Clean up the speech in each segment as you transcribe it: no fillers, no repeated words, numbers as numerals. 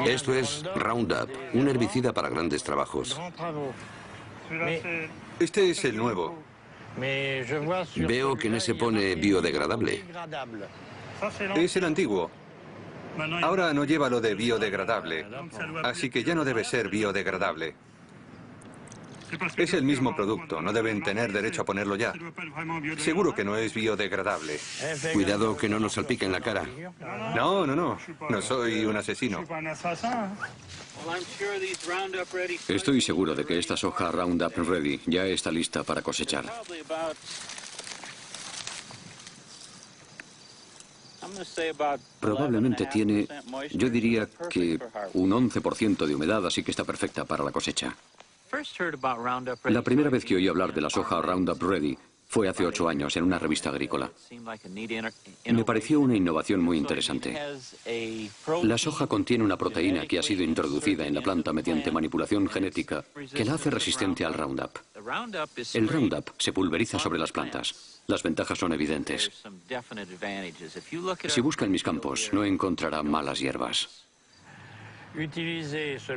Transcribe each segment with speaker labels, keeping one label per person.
Speaker 1: Esto es Roundup, un herbicida para grandes trabajos.
Speaker 2: Este es el nuevo.
Speaker 1: Veo que en ese pone biodegradable.
Speaker 2: Es el antiguo. Ahora no lleva lo de biodegradable, así que ya no debe ser biodegradable. Es el mismo producto, no deben tener derecho a ponerlo ya. Seguro que no es biodegradable.
Speaker 1: Cuidado que no nos salpique en la cara.
Speaker 2: No, no, no. No soy un asesino.
Speaker 3: Estoy seguro de que esta soja Roundup Ready ya está lista para cosechar. Probablemente tiene, yo diría que un 11% de humedad, así que está perfecta para la cosecha. La primera vez que oí hablar de la soja Roundup Ready fue hace 8 años en una revista agrícola. Me pareció una innovación muy interesante. La soja contiene una proteína que ha sido introducida en la planta mediante manipulación genética que la hace resistente al Roundup. El Roundup se pulveriza sobre las plantas. Las ventajas son evidentes. Si busca en mis campos, no encontrará malas hierbas.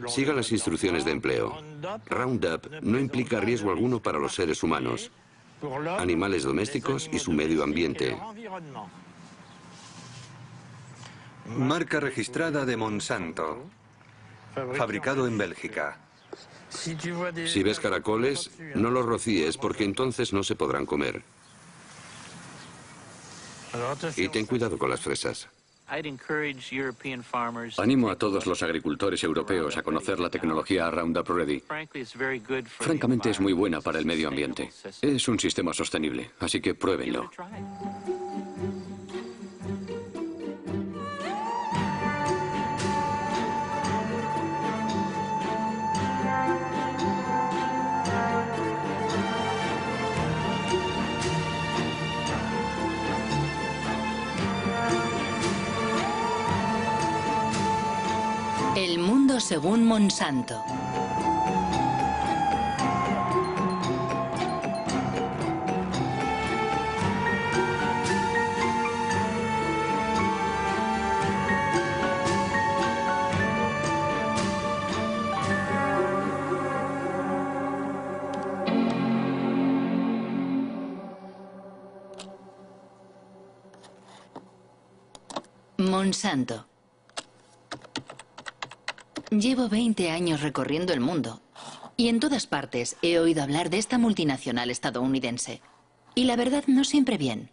Speaker 1: Siga las instrucciones de empleo. Roundup no implica riesgo alguno para los seres humanos, animales domésticos y su medio ambiente.
Speaker 2: Marca registrada de Monsanto. Fabricado en Bélgica.
Speaker 1: Si ves caracoles, no los rocíes porque entonces no se podrán comer. Y ten cuidado con las fresas.
Speaker 3: Animo a todos los agricultores europeos a conocer la tecnología Roundup Ready. Francamente es muy buena para el medio ambiente. Es un sistema sostenible, así que pruébenlo.
Speaker 4: El mundo según Monsanto. Monsanto. Llevo 20 años recorriendo el mundo y en todas partes he oído hablar de esta multinacional estadounidense. Y la verdad no siempre bien.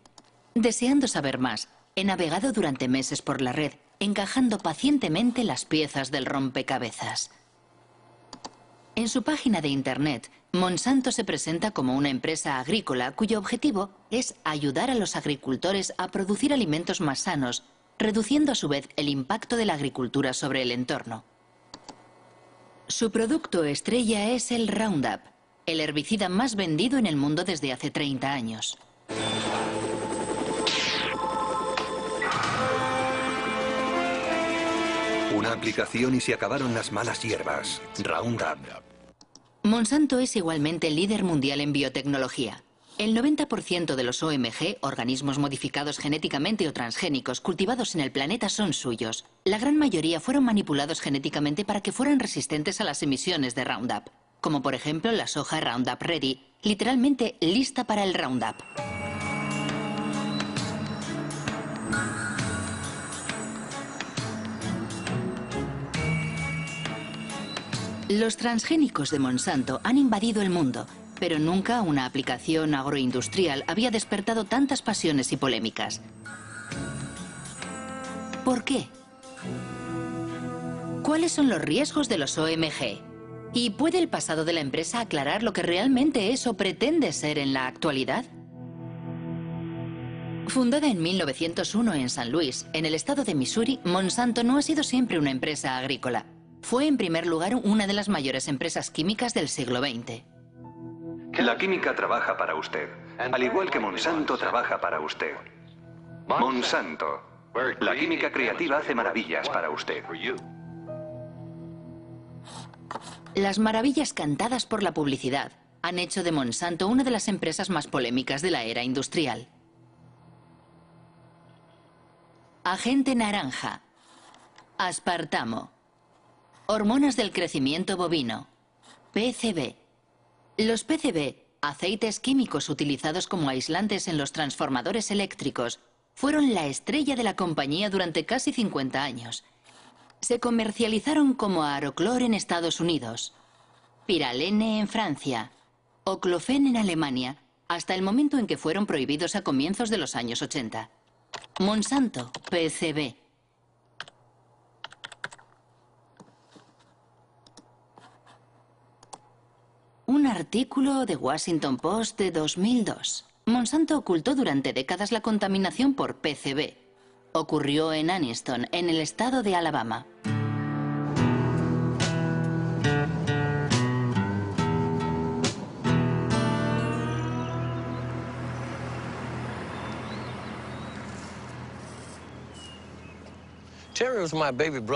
Speaker 4: Deseando saber más, he navegado durante meses por la red, encajando pacientemente las piezas del rompecabezas. En su página de internet, Monsanto se presenta como una empresa agrícola cuyo objetivo es ayudar a los agricultores a producir alimentos más sanos, reduciendo a su vez el impacto de la agricultura sobre el entorno. Su producto estrella es el Roundup, el herbicida más vendido en el mundo desde hace 30 años.
Speaker 2: Una aplicación y se acabaron las malas hierbas. Roundup.
Speaker 4: Monsanto es igualmente líder mundial en biotecnología. El 90% de los OMG, organismos modificados genéticamente o transgénicos, cultivados en el planeta son suyos. La gran mayoría fueron manipulados genéticamente para que fueran resistentes a las emisiones de Roundup, como por ejemplo la soja Roundup Ready, literalmente lista para el Roundup. Los transgénicos de Monsanto han invadido el mundo, pero nunca una aplicación agroindustrial había despertado tantas pasiones y polémicas. ¿Por qué? ¿Cuáles son los riesgos de los OMG? ¿Y puede el pasado de la empresa aclarar lo que realmente es o pretende ser en la actualidad? Fundada en 1901 en San Luis, en el estado de Missouri, Monsanto no ha sido siempre una empresa agrícola. Fue en primer lugar una de las mayores empresas químicas del siglo XX.
Speaker 2: La química trabaja para usted, al igual que Monsanto trabaja para usted. Monsanto. La química creativa hace maravillas para usted.
Speaker 4: Las maravillas cantadas por la publicidad han hecho de Monsanto una de las empresas más polémicas de la era industrial. Agente naranja, aspartamo, Hormonas del crecimiento bovino. PCB. Los PCB, aceites químicos utilizados como aislantes en los transformadores eléctricos, fueron la estrella de la compañía durante casi 50 años. Se comercializaron como Aroclor en Estados Unidos, Pyralene en Francia, Oclofen en Alemania, hasta el momento en que fueron prohibidos a comienzos de los años 80. Monsanto, PCB. Un artículo de Washington Post de 2002. Monsanto ocultó durante décadas la contaminación por PCB. Ocurrió en Anniston, en el estado de Alabama.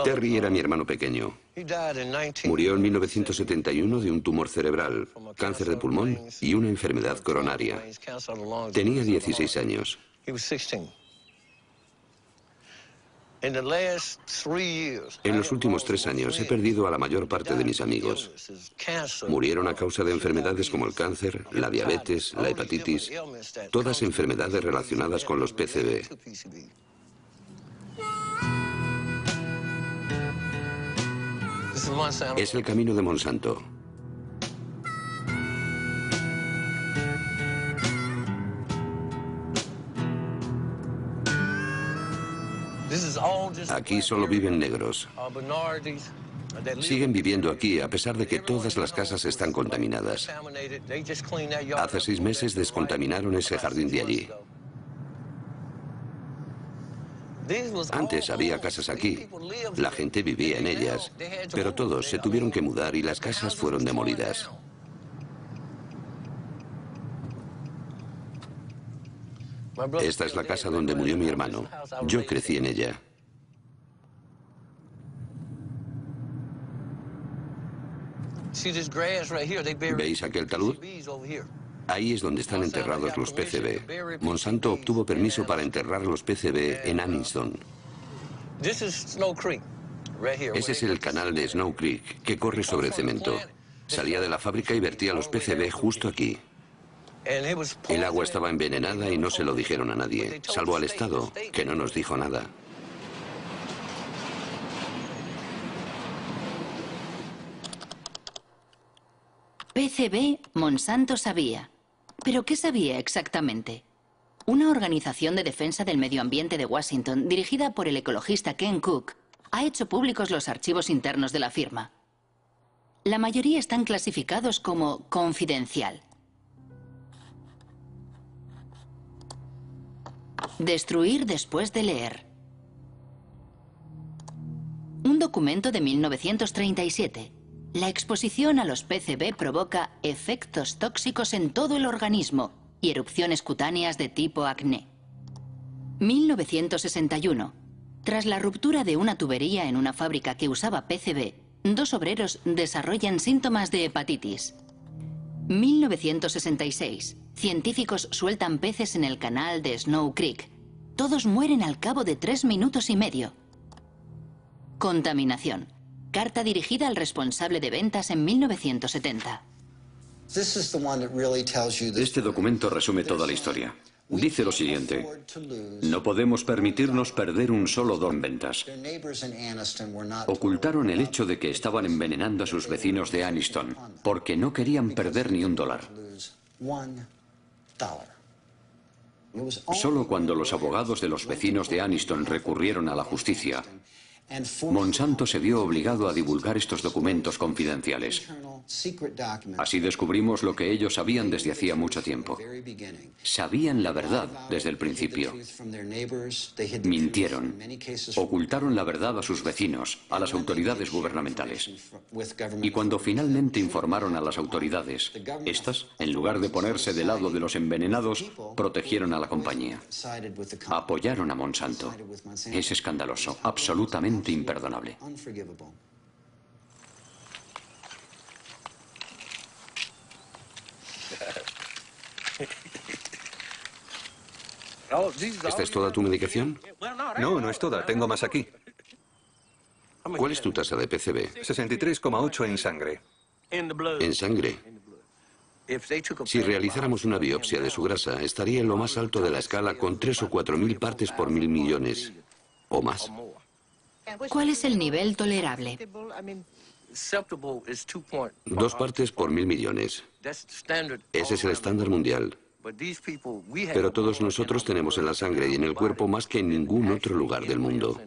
Speaker 1: Terry era mi hermano pequeño. Murió en 1971 de un tumor cerebral, cáncer de pulmón y una enfermedad coronaria. Tenía 16 años. En los últimos 3 años he perdido a la mayor parte de mis amigos. Murieron a causa de enfermedades como el cáncer, la diabetes, la hepatitis, todas enfermedades relacionadas con los PCB. Es el camino de Monsanto. Aquí solo viven negros. Siguen viviendo aquí a pesar de que todas las casas están contaminadas. Hace 6 meses descontaminaron ese jardín de allí. Antes había casas aquí, la gente vivía en ellas, pero todos se tuvieron que mudar y las casas fueron demolidas. Esta es la casa donde murió mi hermano. Yo crecí en ella. ¿Veis aquel talud? Ahí es donde están enterrados los PCB. Monsanto obtuvo permiso para enterrar los PCB en Anniston. Ese es el canal de Snow Creek, que corre sobre cemento. Salía de la fábrica y vertía los PCB justo aquí. El agua estaba envenenada y no se lo dijeron a nadie, salvo al Estado, que no nos dijo nada.
Speaker 4: PCB, Monsanto sabía. ¿Pero qué sabía exactamente? Una organización de defensa del medio ambiente de Washington, dirigida por el ecologista Ken Cook, ha hecho públicos los archivos internos de la firma. La mayoría están clasificados como confidencial. Destruir después de leer. Un documento de 1937. La exposición a los PCB provoca efectos tóxicos en todo el organismo y erupciones cutáneas de tipo acné. 1961. Tras la ruptura de una tubería en una fábrica que usaba PCB, 2 obreros desarrollan síntomas de hepatitis. 1966. Científicos sueltan peces en el canal de Snow Creek. Todos mueren al cabo de 3 minutos y medio. Contaminación. Carta dirigida al responsable de ventas en 1970.
Speaker 3: Este documento resume toda la historia. Dice lo siguiente: no podemos permitirnos perder un solo $1 en ventas. Ocultaron el hecho de que estaban envenenando a sus vecinos de Anniston, porque no querían perder ni $1. Solo cuando los abogados de los vecinos de Anniston recurrieron a la justicia, Monsanto se vio obligado a divulgar estos documentos confidenciales. Así descubrimos lo que ellos sabían desde hacía mucho tiempo. Sabían la verdad desde el principio. Mintieron. Ocultaron la verdad a sus vecinos, a las autoridades gubernamentales. Y cuando finalmente informaron a las autoridades, estas, en lugar de ponerse del lado de los envenenados, protegieron a la compañía. Apoyaron a Monsanto. Es escandaloso, absolutamente imperdonable.
Speaker 1: ¿Esta es toda tu medicación?
Speaker 2: No, no es toda. Tengo más aquí.
Speaker 1: ¿Cuál es tu tasa de PCB?
Speaker 2: 63,8 en sangre.
Speaker 1: En sangre. Si realizáramos una biopsia de su grasa, estaría en lo más alto de la escala con 3 o 4 mil partes por 1.000 millones. O más.
Speaker 4: ¿Cuál es el nivel tolerable?
Speaker 1: 2 partes por 1.000 millones. Ese es el estándar mundial. Pero todos nosotros tenemos en la sangre y en el cuerpo más que en ningún otro lugar del mundo.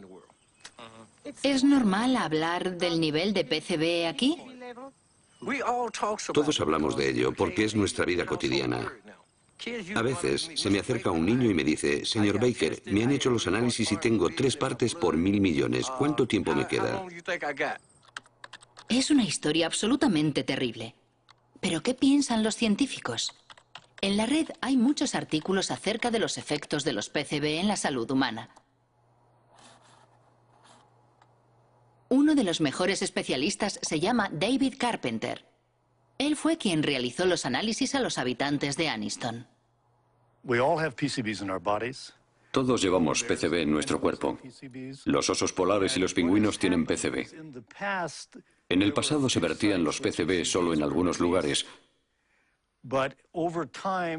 Speaker 4: ¿Es normal hablar del nivel de PCB aquí?
Speaker 1: Todos hablamos de ello porque es nuestra vida cotidiana. A veces se me acerca un niño y me dice, señor Baker, me han hecho los análisis y tengo 3 partes por 1.000 millones. ¿Cuánto tiempo me queda?
Speaker 4: Es una historia absolutamente terrible. ¿Pero qué piensan los científicos? En la red hay muchos artículos acerca de los efectos de los PCB en la salud humana. Uno de los mejores especialistas se llama David Carpenter. Él fue quien realizó los análisis a los habitantes de Anniston.
Speaker 3: Todos llevamos PCB en nuestro cuerpo. Los osos polares y los pingüinos tienen PCB. En el pasado se vertían los PCB solo en algunos lugares,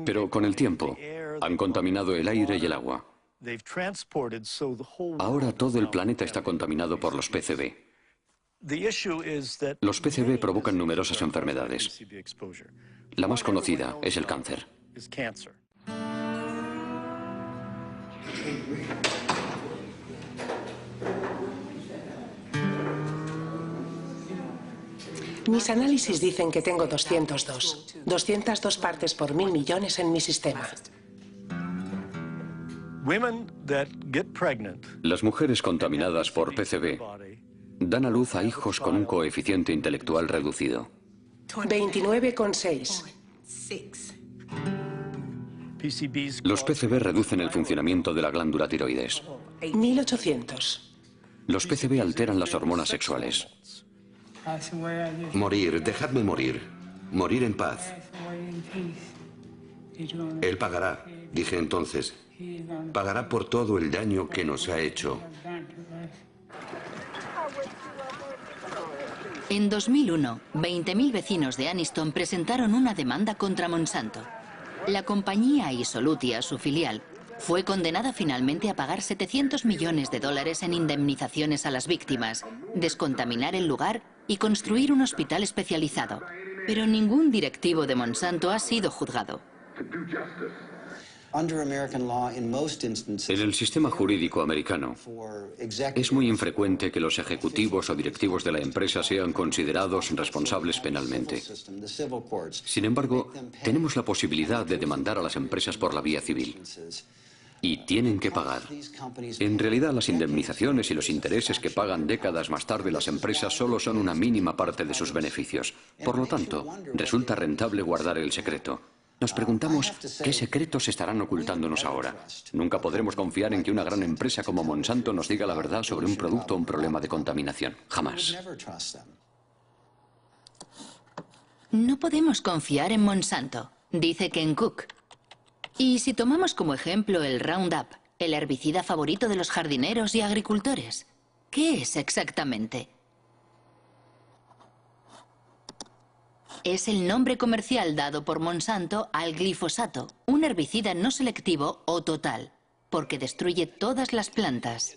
Speaker 3: pero con el tiempo han contaminado el aire y el agua. Ahora todo el planeta está contaminado por los PCB. Los PCB provocan numerosas enfermedades. La más conocida es el cáncer.
Speaker 5: Mis análisis dicen que tengo 202 partes por 1.000 millones en mi sistema.
Speaker 3: Las mujeres contaminadas por PCB dan a luz a hijos con un coeficiente intelectual reducido.
Speaker 5: 29,6.
Speaker 3: Los PCB reducen el funcionamiento de la glándula tiroides.
Speaker 5: 1.800.
Speaker 3: Los PCB alteran las hormonas sexuales.
Speaker 1: Morir, dejadme morir. Morir en paz. Él pagará, dije entonces. Pagará por todo el daño que nos ha hecho.
Speaker 4: En 2001, 20.000 vecinos de Anniston presentaron una demanda contra Monsanto. La compañía Isolutia, su filial, fue condenada finalmente a pagar $700 millones en indemnizaciones a las víctimas, descontaminar el lugar y construir un hospital especializado. Pero ningún directivo de Monsanto ha sido juzgado.
Speaker 3: En el sistema jurídico americano, es muy infrecuente que los ejecutivos o directivos de la empresa sean considerados responsables penalmente. Sin embargo, tenemos la posibilidad de demandar a las empresas por la vía civil. Y tienen que pagar. En realidad, las indemnizaciones y los intereses que pagan décadas más tarde las empresas solo son una mínima parte de sus beneficios. Por lo tanto, resulta rentable guardar el secreto. Nos preguntamos qué secretos estarán ocultándonos ahora. Nunca podremos confiar en que una gran empresa como Monsanto nos diga la verdad sobre un producto o un problema de contaminación. Jamás.
Speaker 4: No podemos confiar en Monsanto, dice Ken Cook. Y si tomamos como ejemplo el Roundup, el herbicida favorito de los jardineros y agricultores, ¿qué es exactamente? Es el nombre comercial dado por Monsanto al glifosato, un herbicida no selectivo o total, porque destruye todas las plantas.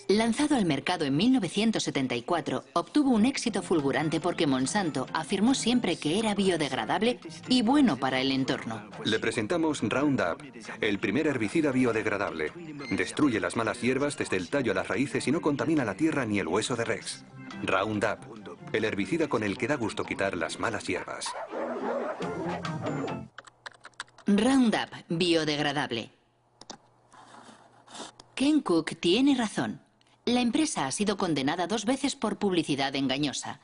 Speaker 4: Lanzado al mercado en 1974, obtuvo un éxito fulgurante porque Monsanto afirmó siempre que era biodegradable y bueno para el entorno.
Speaker 2: Le presentamos Roundup, el primer herbicida biodegradable. Destruye las malas hierbas desde el tallo a las raíces y no contamina la tierra ni el hueso de Rex. Roundup, el herbicida con el que da gusto quitar las malas hierbas.
Speaker 4: Roundup, biodegradable. Ken Cook tiene razón. La empresa ha sido condenada 2 veces por publicidad engañosa.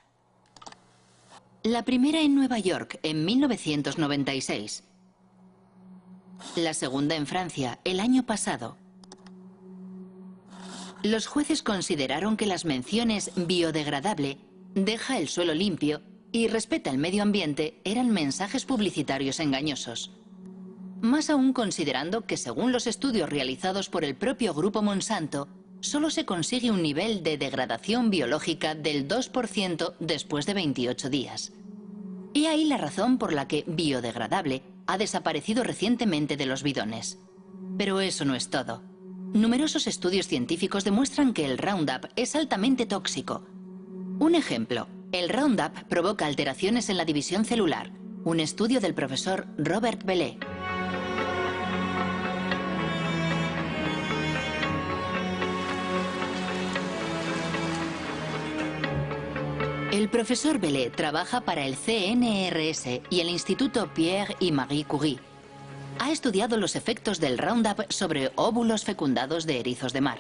Speaker 4: La primera en Nueva York, en 1996. La segunda en Francia, el año pasado. Los jueces consideraron que las menciones biodegradable, deja el suelo limpio y respeta el medio ambiente eran mensajes publicitarios engañosos. Más aún considerando que según los estudios realizados por el propio grupo Monsanto, solo se consigue un nivel de degradación biológica del 2% después de 28 días. He ahí la razón por la que biodegradable ha desaparecido recientemente de los bidones. Pero eso no es todo. Numerosos estudios científicos demuestran que el Roundup es altamente tóxico. Un ejemplo, el Roundup provoca alteraciones en la división celular. Un estudio del profesor Robert Bellet. El profesor Bellet trabaja para el CNRS y el Instituto Pierre y Marie Curie. Ha estudiado los efectos del Roundup sobre óvulos fecundados de erizos de mar.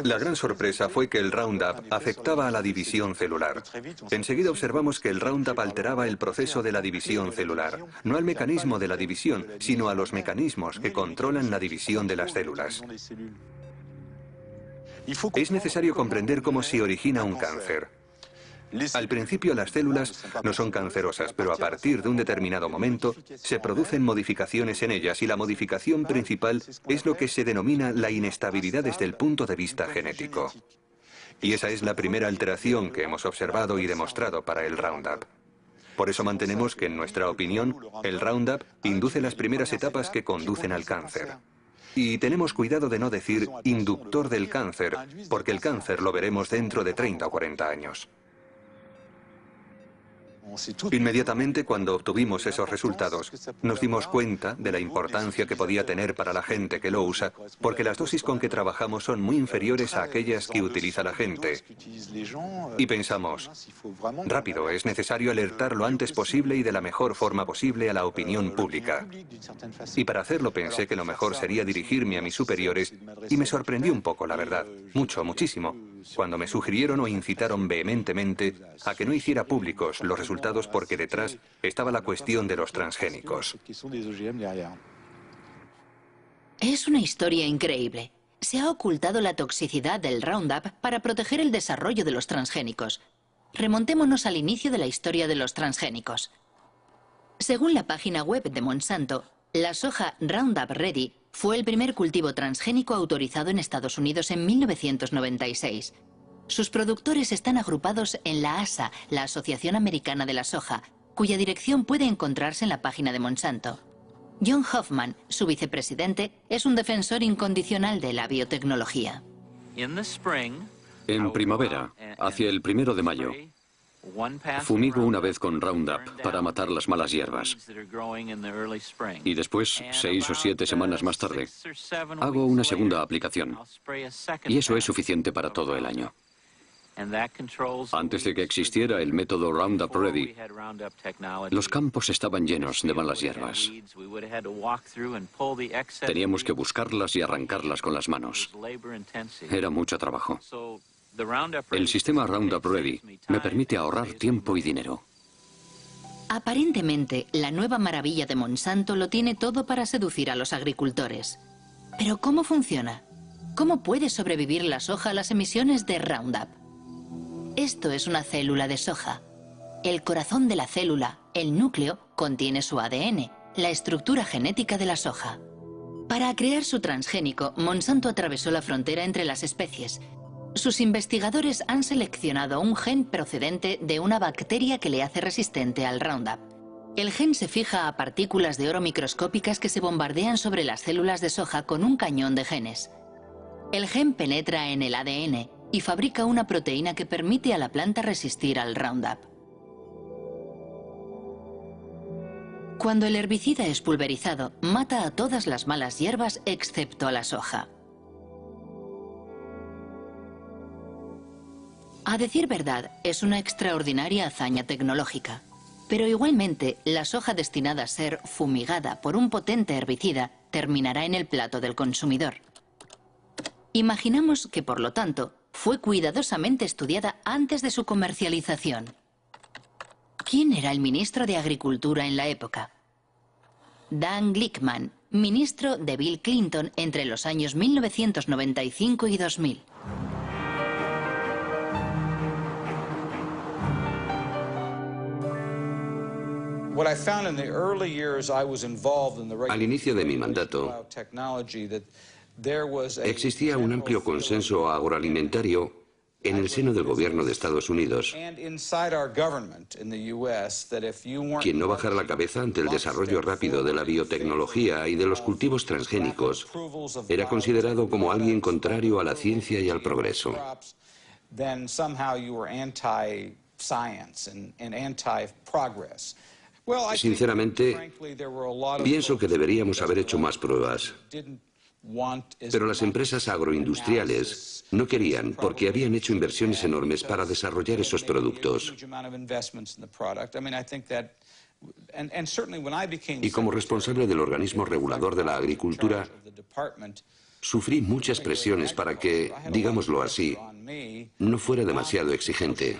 Speaker 2: La gran sorpresa fue que el Roundup afectaba a la división celular. Enseguida observamos que el Roundup alteraba el proceso de la división celular, no al mecanismo de la división, sino a los mecanismos que controlan la división de las células. Es necesario comprender cómo se origina un cáncer. Al principio las células no son cancerosas, pero a partir de un determinado momento se producen modificaciones en ellas y la modificación principal es lo que se denomina la inestabilidad desde el punto de vista genético. Y esa es la primera alteración que hemos observado y demostrado para el Roundup. Por eso mantenemos que, en nuestra opinión, el Roundup induce las primeras etapas que conducen al cáncer. Y tenemos cuidado de no decir inductor del cáncer, porque el cáncer lo veremos dentro de 30 o 40 años. Inmediatamente cuando obtuvimos esos resultados, nos dimos cuenta de la importancia que podía tener para la gente que lo usa, porque las dosis con que trabajamos son muy inferiores a aquellas que utiliza la gente. Y pensamos, rápido, es necesario alertar lo antes posible y de la mejor forma posible a la opinión pública. Y para hacerlo pensé que lo mejor sería dirigirme a mis superiores y me sorprendió un poco, la verdad, muchísimo, cuando me sugirieron o incitaron vehementemente a que no hiciera públicos los resultados porque detrás estaba la cuestión de los transgénicos.
Speaker 4: Es una historia increíble. Se ha ocultado la toxicidad del Roundup para proteger el desarrollo de los transgénicos. Remontémonos al inicio de la historia de los transgénicos. Según la página web de Monsanto, la soja Roundup Ready fue el primer cultivo transgénico autorizado en Estados Unidos en 1996. Sus productores están agrupados en la ASA, la Asociación Americana de la Soja, cuya dirección puede encontrarse en la página de Monsanto. John Hoffman, su vicepresidente, es un defensor incondicional de la biotecnología.
Speaker 3: En primavera, hacia el 1 de mayo, fumigo una vez con Roundup para matar las malas hierbas. Y después, 6 o 7 semanas más tarde, hago una segunda aplicación. Y eso es suficiente para todo el año. Antes de que existiera el método Roundup Ready, los campos estaban llenos de malas hierbas. Teníamos que buscarlas y arrancarlas con las manos. Era mucho trabajo. El sistema Roundup Ready me permite ahorrar tiempo y dinero.
Speaker 4: Aparentemente, la nueva maravilla de Monsanto lo tiene todo para seducir a los agricultores. Pero ¿cómo funciona? ¿Cómo puede sobrevivir la soja a las emisiones de Roundup? Esto es una célula de soja. El corazón de la célula, el núcleo, contiene su ADN, la estructura genética de la soja. Para crear su transgénico, Monsanto atravesó la frontera entre las especies. Sus investigadores han seleccionado un gen procedente de una bacteria que le hace resistente al Roundup. El gen se fija a partículas de oro microscópicas que se bombardean sobre las células de soja con un cañón de genes. El gen penetra en el ADN y fabrica una proteína que permite a la planta resistir al Roundup. Cuando el herbicida es pulverizado, mata a todas las malas hierbas excepto a la soja. A decir verdad, es una extraordinaria hazaña tecnológica. Pero igualmente, la soja destinada a ser fumigada por un potente herbicida terminará en el plato del consumidor. Imaginamos que, por lo tanto, fue cuidadosamente estudiada antes de su comercialización. ¿Quién era el ministro de Agricultura en la época? Dan Glickman, ministro de Bill Clinton entre los años 1995 y 2000.
Speaker 1: Al inicio de mi mandato, Existía un amplio consenso agroalimentario en el seno del gobierno de Estados Unidos. Quien no bajara la cabeza ante el desarrollo rápido de la biotecnología y de los cultivos transgénicos era considerado como alguien contrario a la ciencia y al progreso. Sinceramente, pienso que deberíamos haber hecho más pruebas. Pero las empresas agroindustriales no querían porque habían hecho inversiones enormes para desarrollar esos productos. Y como responsable del organismo regulador de la agricultura, sufrí muchas presiones para que, digámoslo así, no fuera demasiado exigente.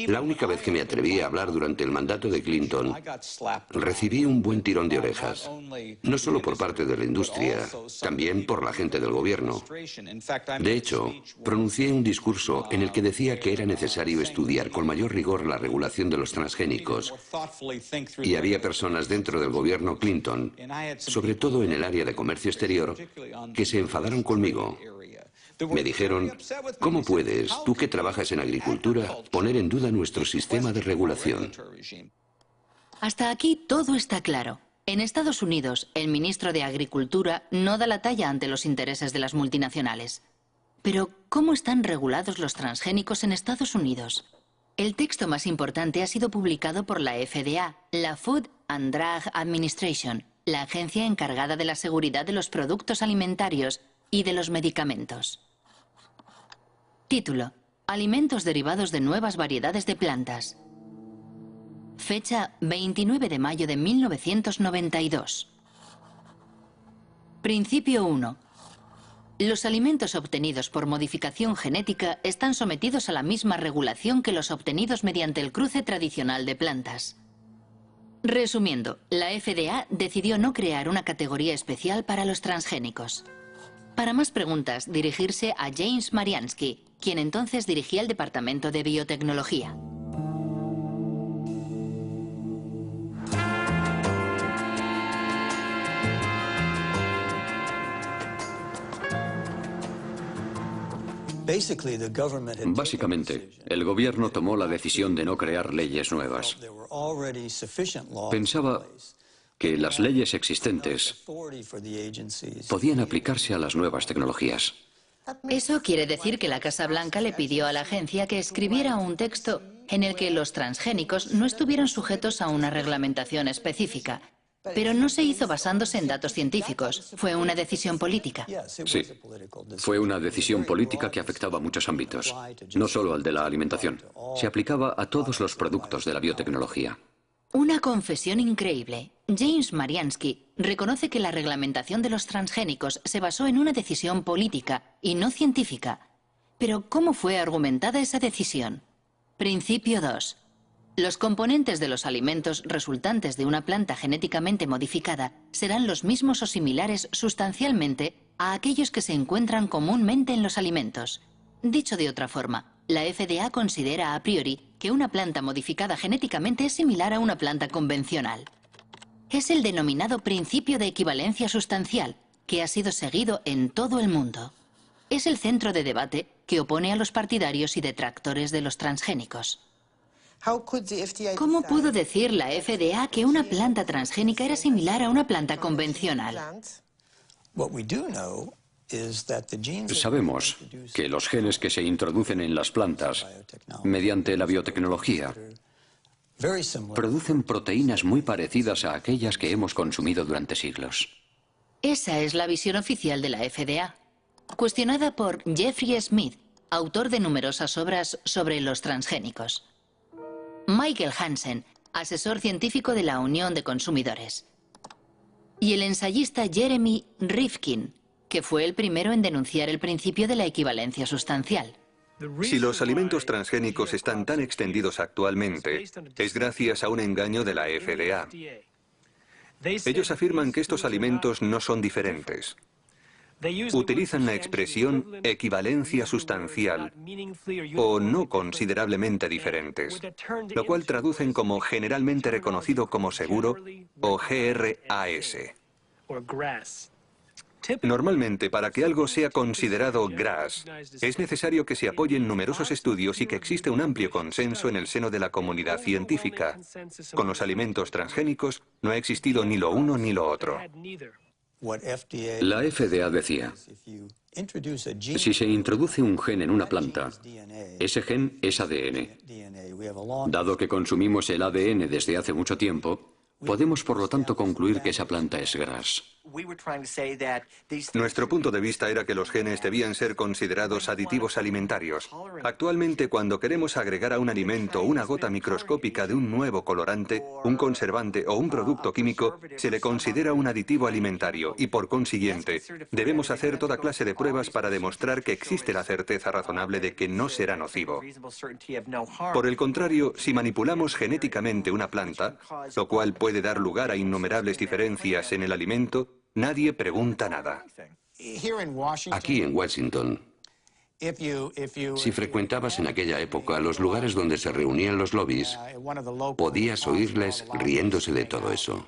Speaker 1: La única vez que me atreví a hablar durante el mandato de Clinton, recibí un buen tirón de orejas, no solo por parte de la industria, también por la gente del gobierno. De hecho, pronuncié un discurso en el que decía que era necesario estudiar con mayor rigor la regulación de los transgénicos. Y había personas dentro del gobierno Clinton, sobre todo en el área de comercio exterior, que se enfadaron conmigo. Me dijeron, ¿cómo puedes, tú que trabajas en agricultura, poner en duda nuestro sistema de regulación?
Speaker 4: Hasta aquí todo está claro. En Estados Unidos, el ministro de Agricultura no da la talla ante los intereses de las multinacionales. Pero, ¿cómo están regulados los transgénicos en Estados Unidos? El texto más importante ha sido publicado por la FDA, la Food and Drug Administration, la agencia encargada de la seguridad de los productos alimentarios y de los medicamentos. Título: Alimentos derivados de nuevas variedades de plantas. Fecha: 29 de mayo de 1992. Principio 1. Los alimentos obtenidos por modificación genética están sometidos a la misma regulación que los obtenidos mediante el cruce tradicional de plantas. Resumiendo, la FDA decidió no crear una categoría especial para los transgénicos. Para más preguntas, dirigirse a James Mariansky, quien entonces dirigía el Departamento de Biotecnología.
Speaker 3: Básicamente, el gobierno tomó la decisión de no crear leyes nuevas. Pensaba que las leyes existentes podían aplicarse a las nuevas tecnologías.
Speaker 4: Eso quiere decir que la Casa Blanca le pidió a la agencia que escribiera un texto en el que los transgénicos no estuvieran sujetos a una reglamentación específica. Pero no se hizo basándose en datos científicos. Fue una decisión política.
Speaker 3: Sí, fue una decisión política que afectaba a muchos ámbitos, no solo al de la alimentación. Se aplicaba a todos los productos de la biotecnología.
Speaker 4: Una confesión increíble. James Mariansky reconoce que la reglamentación de los transgénicos se basó en una decisión política y no científica. Pero, ¿cómo fue argumentada esa decisión? Principio 2. Los componentes de los alimentos resultantes de una planta genéticamente modificada serán los mismos o similares sustancialmente a aquellos que se encuentran comúnmente en los alimentos. Dicho de otra forma, la FDA considera a priori que una planta modificada genéticamente es similar a una planta convencional. Es el denominado principio de equivalencia sustancial, que ha sido seguido en todo el mundo. Es el centro de debate que opone a los partidarios y detractores de los transgénicos. ¿Cómo pudo decir la FDA que una planta transgénica era similar a una planta convencional?
Speaker 3: Sabemos que los genes que se introducen en las plantas mediante la biotecnología producen proteínas muy parecidas a aquellas que hemos consumido durante siglos.
Speaker 4: Esa es la visión oficial de la FDA, cuestionada por Jeffrey Smith, autor de numerosas obras sobre los transgénicos. Michael Hansen, asesor científico de la Unión de Consumidores. Y el ensayista Jeremy Rifkin, que fue el primero en denunciar el principio de la equivalencia sustancial.
Speaker 2: Si los alimentos transgénicos están tan extendidos actualmente, es gracias a un engaño de la FDA. Ellos afirman que estos alimentos no son diferentes. Utilizan la expresión equivalencia sustancial o no considerablemente diferentes, lo cual traducen como generalmente reconocido como seguro o GRAS. Normalmente, para que algo sea considerado GRAS, es necesario que se apoyen numerosos estudios y que existe un amplio consenso en el seno de la comunidad científica. Con los alimentos transgénicos no ha existido ni lo uno ni lo otro.
Speaker 3: La FDA decía, si se introduce un gen en una planta, ese gen es ADN. Dado que consumimos el ADN desde hace mucho tiempo, podemos por lo tanto concluir que esa planta es GRAS.
Speaker 2: Nuestro punto de vista era que los genes debían ser considerados aditivos alimentarios. Actualmente, cuando queremos agregar a un alimento una gota microscópica de un nuevo colorante, un conservante o un producto químico, se le considera un aditivo alimentario y, por consiguiente, debemos hacer toda clase de pruebas para demostrar que existe la certeza razonable de que no será nocivo. Por el contrario, si manipulamos genéticamente una planta, lo cual puede dar lugar a innumerables diferencias en el alimento, nadie pregunta nada.
Speaker 1: Aquí en Washington, si frecuentabas en aquella época los lugares donde se reunían los lobbies, podías oírles riéndose de todo eso.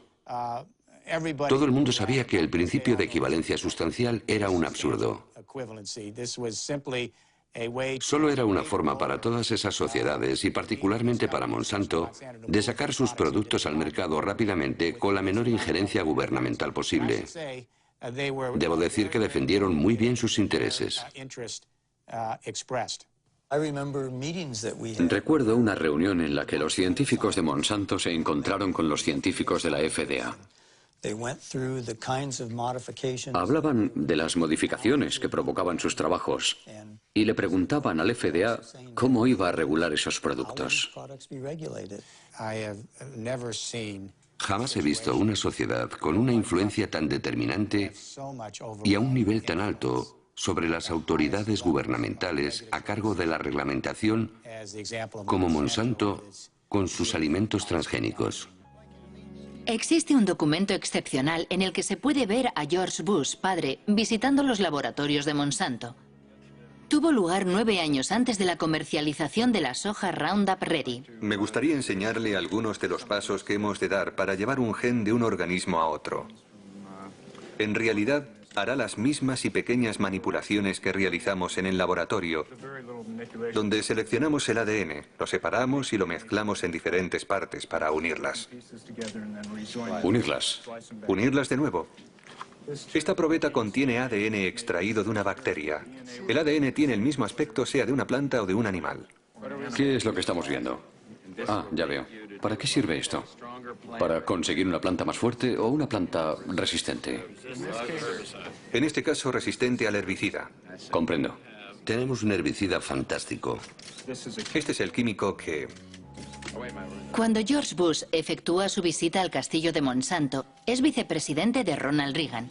Speaker 1: Todo el mundo sabía que el principio de equivalencia sustancial era un absurdo. Solo era una forma para todas esas sociedades, y particularmente para Monsanto, de sacar sus productos al mercado rápidamente con la menor injerencia gubernamental posible. Debo decir que defendieron muy bien sus intereses.
Speaker 3: Recuerdo una reunión en la que los científicos de Monsanto se encontraron con los científicos de la FDA. Hablaban de las modificaciones que provocaban sus trabajos y le preguntaban al FDA cómo iba a regular esos productos.
Speaker 1: Jamás he visto una sociedad con una influencia tan determinante y a un nivel tan alto sobre las autoridades gubernamentales a cargo de la reglamentación como Monsanto con sus alimentos transgénicos.
Speaker 4: Existe un documento excepcional en el que se puede ver a George Bush, padre, visitando los laboratorios de Monsanto. Tuvo lugar 9 años antes de la comercialización de la soja Roundup Ready.
Speaker 2: Me gustaría enseñarle algunos de los pasos que hemos de dar para llevar un gen de un organismo a otro. En realidad, hará las mismas y pequeñas manipulaciones que realizamos en el laboratorio, donde seleccionamos el ADN, lo separamos y lo mezclamos en diferentes partes para unirlas.
Speaker 3: ¿Unirlas?
Speaker 2: Unirlas de nuevo. Esta probeta contiene ADN extraído de una bacteria. El ADN tiene el mismo aspecto sea de una planta o de un animal.
Speaker 3: ¿Qué es lo que estamos viendo? Ah, ya veo. ¿Para qué sirve esto? ¿Para conseguir una planta más fuerte o una planta resistente?
Speaker 2: En este caso, resistente al herbicida.
Speaker 3: Comprendo.
Speaker 1: Tenemos un herbicida fantástico.
Speaker 2: Este es el químico que...
Speaker 4: Cuando George Bush efectúa su visita al castillo de Monsanto, es vicepresidente de Ronald Reagan.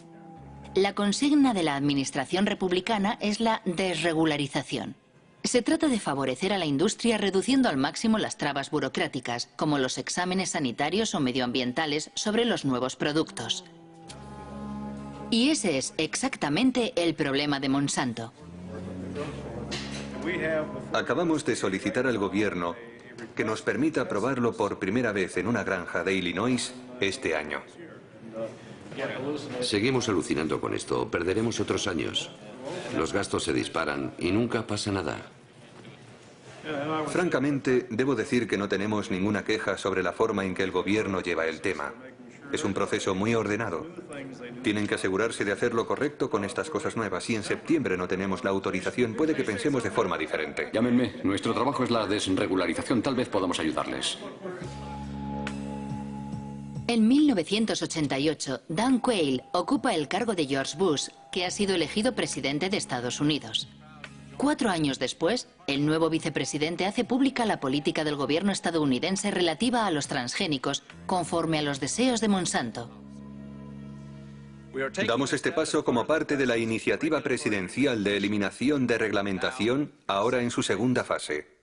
Speaker 4: La consigna de la administración republicana es la desregularización. Se trata de favorecer a la industria reduciendo al máximo las trabas burocráticas, como los exámenes sanitarios o medioambientales sobre los nuevos productos. Y ese es exactamente el problema de Monsanto.
Speaker 2: Acabamos de solicitar al gobierno que nos permita probarlo por primera vez en una granja de Illinois este año.
Speaker 1: Seguimos alucinando con esto. Perderemos otros años. Los gastos se disparan y nunca pasa nada.
Speaker 2: Francamente, debo decir que no tenemos ninguna queja sobre la forma en que el gobierno lleva el tema. Es un proceso muy ordenado. Tienen que asegurarse de hacer lo correcto con estas cosas nuevas. Si en septiembre no tenemos la autorización, puede que pensemos de forma diferente.
Speaker 3: Llámenme. Nuestro trabajo es la desregularización. Tal vez podamos ayudarles.
Speaker 4: En 1988, Dan Quayle ocupa el cargo de George Bush, que ha sido elegido presidente de Estados Unidos. 4 años después, el nuevo vicepresidente hace pública la política del gobierno estadounidense relativa a los transgénicos, conforme a los deseos de Monsanto.
Speaker 2: Damos este paso como parte de la iniciativa presidencial de eliminación de reglamentación, ahora en su segunda fase.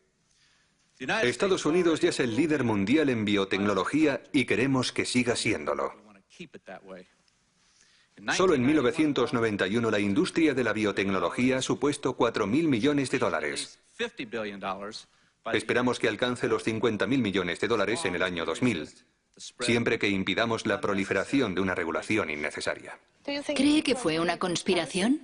Speaker 2: Estados Unidos ya es el líder mundial en biotecnología y queremos que siga siéndolo. Solo en 1991 la industria de la biotecnología ha supuesto 4.000 millones de dólares. Esperamos que alcance los 50.000 millones de dólares en el año 2000. siempre que impidamos la proliferación de una regulación innecesaria.
Speaker 4: ¿Cree que fue una conspiración?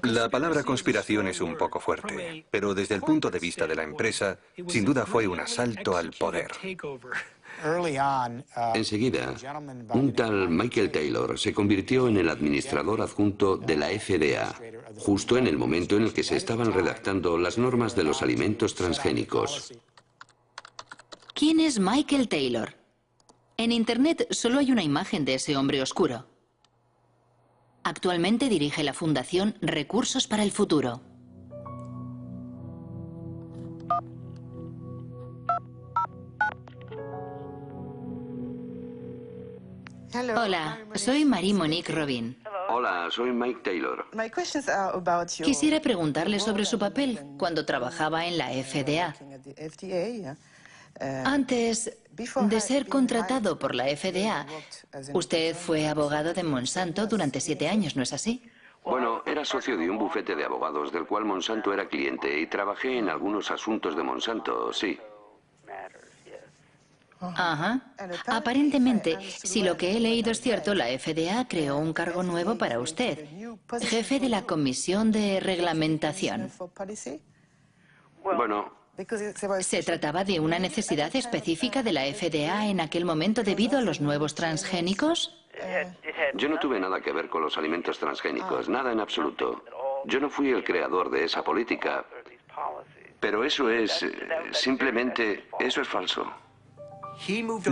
Speaker 2: La palabra conspiración es un poco fuerte, pero desde el punto de vista de la empresa, sin duda fue un asalto al poder.
Speaker 1: Enseguida, un tal Michael Taylor se convirtió en el administrador adjunto de la FDA, justo en el momento en el que se estaban redactando las normas de los alimentos transgénicos.
Speaker 4: ¿Quién es Michael Taylor? En Internet solo hay una imagen de ese hombre oscuro. Actualmente dirige la Fundación Recursos para el Futuro. Hola, soy Marie-Monique Robin.
Speaker 1: Hola, soy Mike Taylor.
Speaker 4: Quisiera preguntarle sobre su papel cuando trabajaba en la FDA. Antes de ser contratado por la FDA, usted fue abogado de Monsanto durante 7 años, ¿no es así?
Speaker 1: Bueno, era socio de un bufete de abogados del cual Monsanto era cliente y trabajé en algunos asuntos de Monsanto, sí.
Speaker 4: Ajá. Aparentemente, si lo que he leído es cierto, la FDA creó un cargo nuevo para usted, jefe de la Comisión de Reglamentación.
Speaker 1: Bueno,
Speaker 4: ¿Se trataba de una necesidad específica de la FDA en aquel momento debido a los nuevos transgénicos?
Speaker 1: yo no tuve nada que ver con los alimentos transgénicos, nada en absoluto. Yo no fui el creador de esa política, pero eso es, simplemente, eso es falso.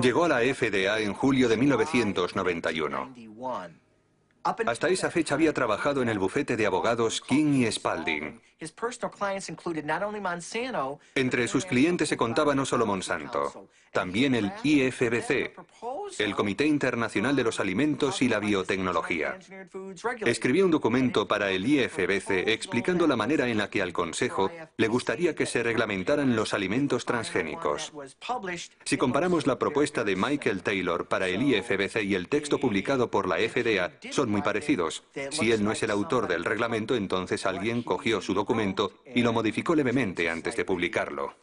Speaker 2: Llegó a la FDA en julio de 1991. Hasta esa fecha había trabajado en el bufete de abogados King y Spalding. Entre sus clientes se contaba no solo Monsanto, también el IFBC, el Comité Internacional de los Alimentos y la Biotecnología. Escribió un documento para el IFBC explicando la manera en la que al Consejo le gustaría que se reglamentaran los alimentos transgénicos. Si comparamos la propuesta de Michael Taylor para el IFBC y el texto publicado por la FDA, son muy parecidos. Si él no es el autor del reglamento, entonces alguien cogió su documento y lo modificó levemente antes de publicarlo.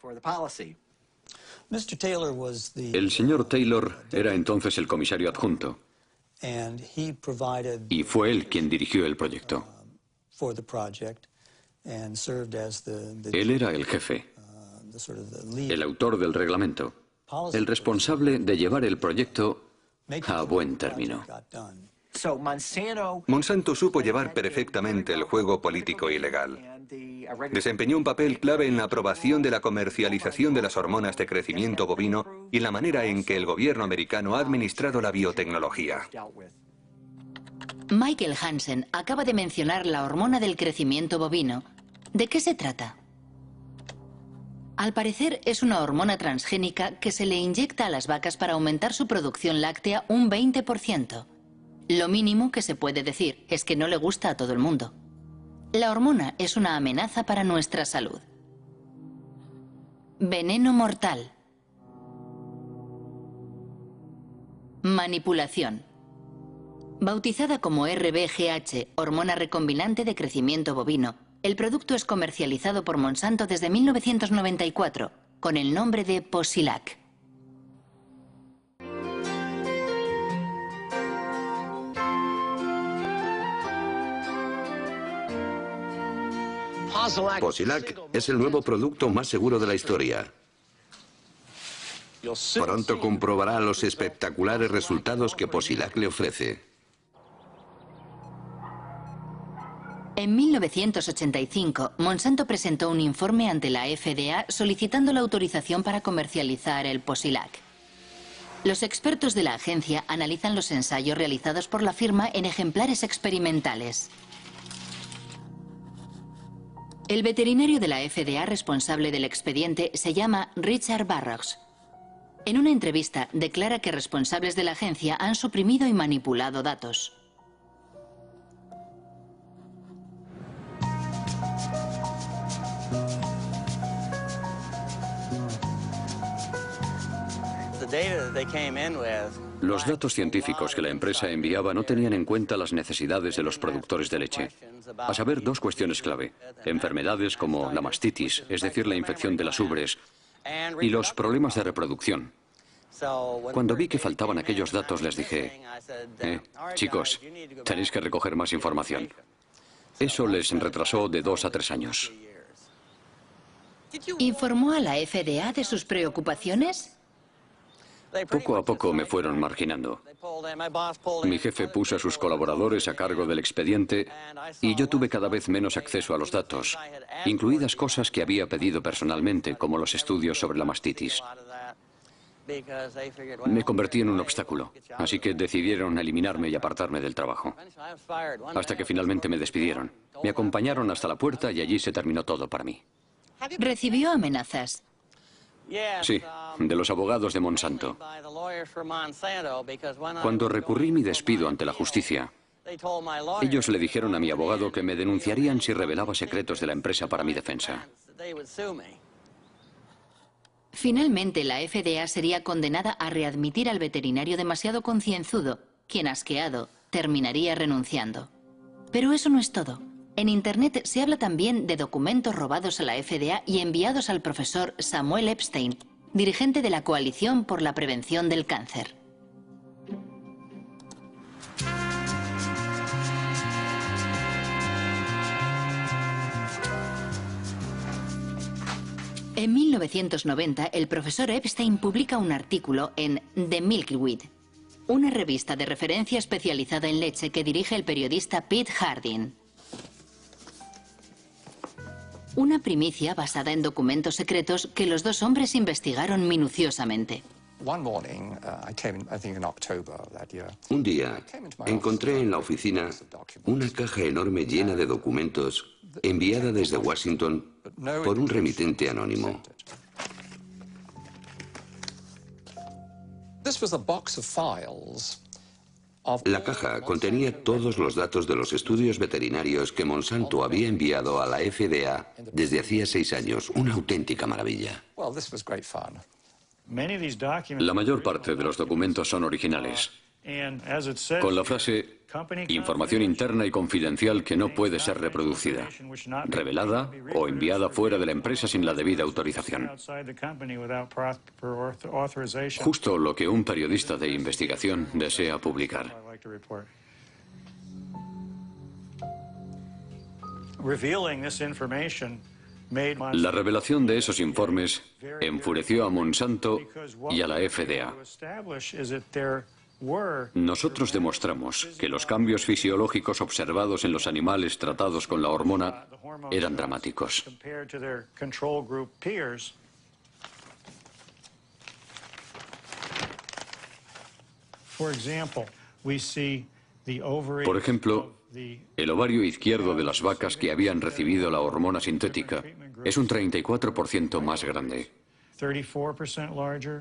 Speaker 3: El señor Taylor era entonces el comisario adjunto y fue él quien dirigió el proyecto. Él era el jefe, el autor del reglamento, el responsable de llevar el proyecto a buen término.
Speaker 2: Monsanto supo llevar perfectamente el juego político y legal. Desempeñó un papel clave en la aprobación de la comercialización de las hormonas de crecimiento bovino y en la manera en que el gobierno americano ha administrado la biotecnología.
Speaker 4: Michael Hansen acaba de mencionar la hormona del crecimiento bovino. ¿De qué se trata? Al parecer es una hormona transgénica que se le inyecta a las vacas para aumentar su producción láctea un 20%. Lo mínimo que se puede decir es que no le gusta a todo el mundo. La hormona es una amenaza para nuestra salud. Veneno mortal. Manipulación. Bautizada como RBGH, hormona recombinante de crecimiento bovino, el producto es comercializado por Monsanto desde 1994 con el nombre de Posilac.
Speaker 1: Posilac es el nuevo producto más seguro de la historia. Pronto comprobará los espectaculares resultados que Posilac le ofrece.
Speaker 4: En 1985, Monsanto presentó un informe ante la FDA solicitando la autorización para comercializar el Posilac. Los expertos de la agencia analizan los ensayos realizados por la firma en ejemplares experimentales. El veterinario de la FDA responsable del expediente se llama Richard Burroughs. En una entrevista declara que responsables de la agencia han suprimido y manipulado datos.
Speaker 3: Los datos científicos que la empresa enviaba no tenían en cuenta las necesidades de los productores de leche. A saber, 2 cuestiones clave. Enfermedades como la mastitis, es decir, la infección de las ubres, y los problemas de reproducción. Cuando vi que faltaban aquellos datos, les dije, chicos, tenéis que recoger más información. Eso les retrasó de 2 a 3 años.
Speaker 4: ¿Informó a la FDA de sus preocupaciones?
Speaker 3: Poco a poco me fueron marginando. Mi jefe puso a sus colaboradores a cargo del expediente y yo tuve cada vez menos acceso a los datos, incluidas cosas que había pedido personalmente, como los estudios sobre la mastitis. Me convertí en un obstáculo, así que decidieron eliminarme y apartarme del trabajo. Hasta que finalmente me despidieron. Me acompañaron hasta la puerta y allí se terminó todo para mí.
Speaker 4: ¿Recibió amenazas?
Speaker 3: Sí, de los abogados de Monsanto. Cuando recurrí mi despido ante la justicia, ellos le dijeron a mi abogado que me denunciarían si revelaba secretos de la empresa para mi defensa.
Speaker 4: Finalmente, la FDA sería condenada a readmitir al veterinario demasiado concienzudo, quien, asqueado, terminaría renunciando. Pero eso no es todo. En Internet se habla también de documentos robados a la FDA y enviados al profesor Samuel Epstein, dirigente de la Coalición por la Prevención del Cáncer. En 1990, el profesor Epstein publica un artículo en The Milkweed, una revista de referencia especializada en leche que dirige el periodista Pete Hardin. Una primicia basada en documentos secretos que los dos hombres investigaron minuciosamente.
Speaker 1: Un día encontré en la oficina una caja enorme llena de documentos enviada desde Washington por un remitente anónimo. La caja contenía todos los datos de los estudios veterinarios que Monsanto había enviado a la FDA desde hacía 6 años. Una auténtica maravilla.
Speaker 3: La mayor parte de los documentos son originales, con la frase información interna y confidencial que no puede ser reproducida, revelada o enviada fuera de la empresa sin la debida autorización. Justo lo que un periodista de investigación desea publicar. La revelación de esos informes enfureció a Monsanto y a la FDA. Nosotros demostramos que los cambios fisiológicos observados en los animales tratados con la hormona eran dramáticos. Por ejemplo, el ovario izquierdo de las vacas que habían recibido la hormona sintética es un 34% más grande.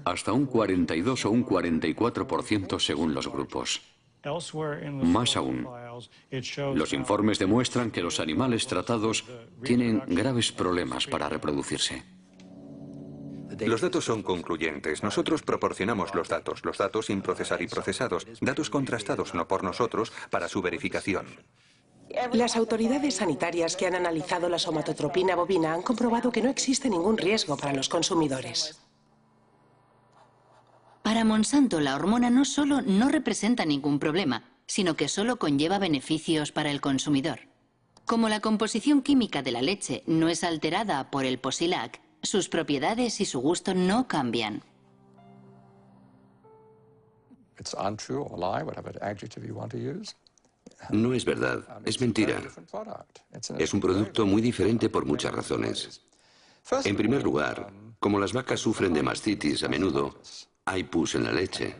Speaker 3: Hasta un 42 o un 44% según los grupos. Más aún, los informes demuestran que los animales tratados tienen graves problemas para reproducirse.
Speaker 2: Los datos son concluyentes. Nosotros proporcionamos los datos sin procesar y procesados, datos contrastados no por nosotros para su verificación.
Speaker 5: Las autoridades sanitarias que han analizado la somatotropina bovina han comprobado que no existe ningún riesgo para los consumidores.
Speaker 4: Para Monsanto, la hormona no solo no representa ningún problema, sino que solo conlleva beneficios para el consumidor. Como la composición química de la leche no es alterada por el Posilac, sus propiedades y su gusto no cambian.
Speaker 1: No es verdad, es mentira. Es un producto muy diferente por muchas razones. En primer lugar, como las vacas sufren de mastitis a menudo, hay pus en la leche.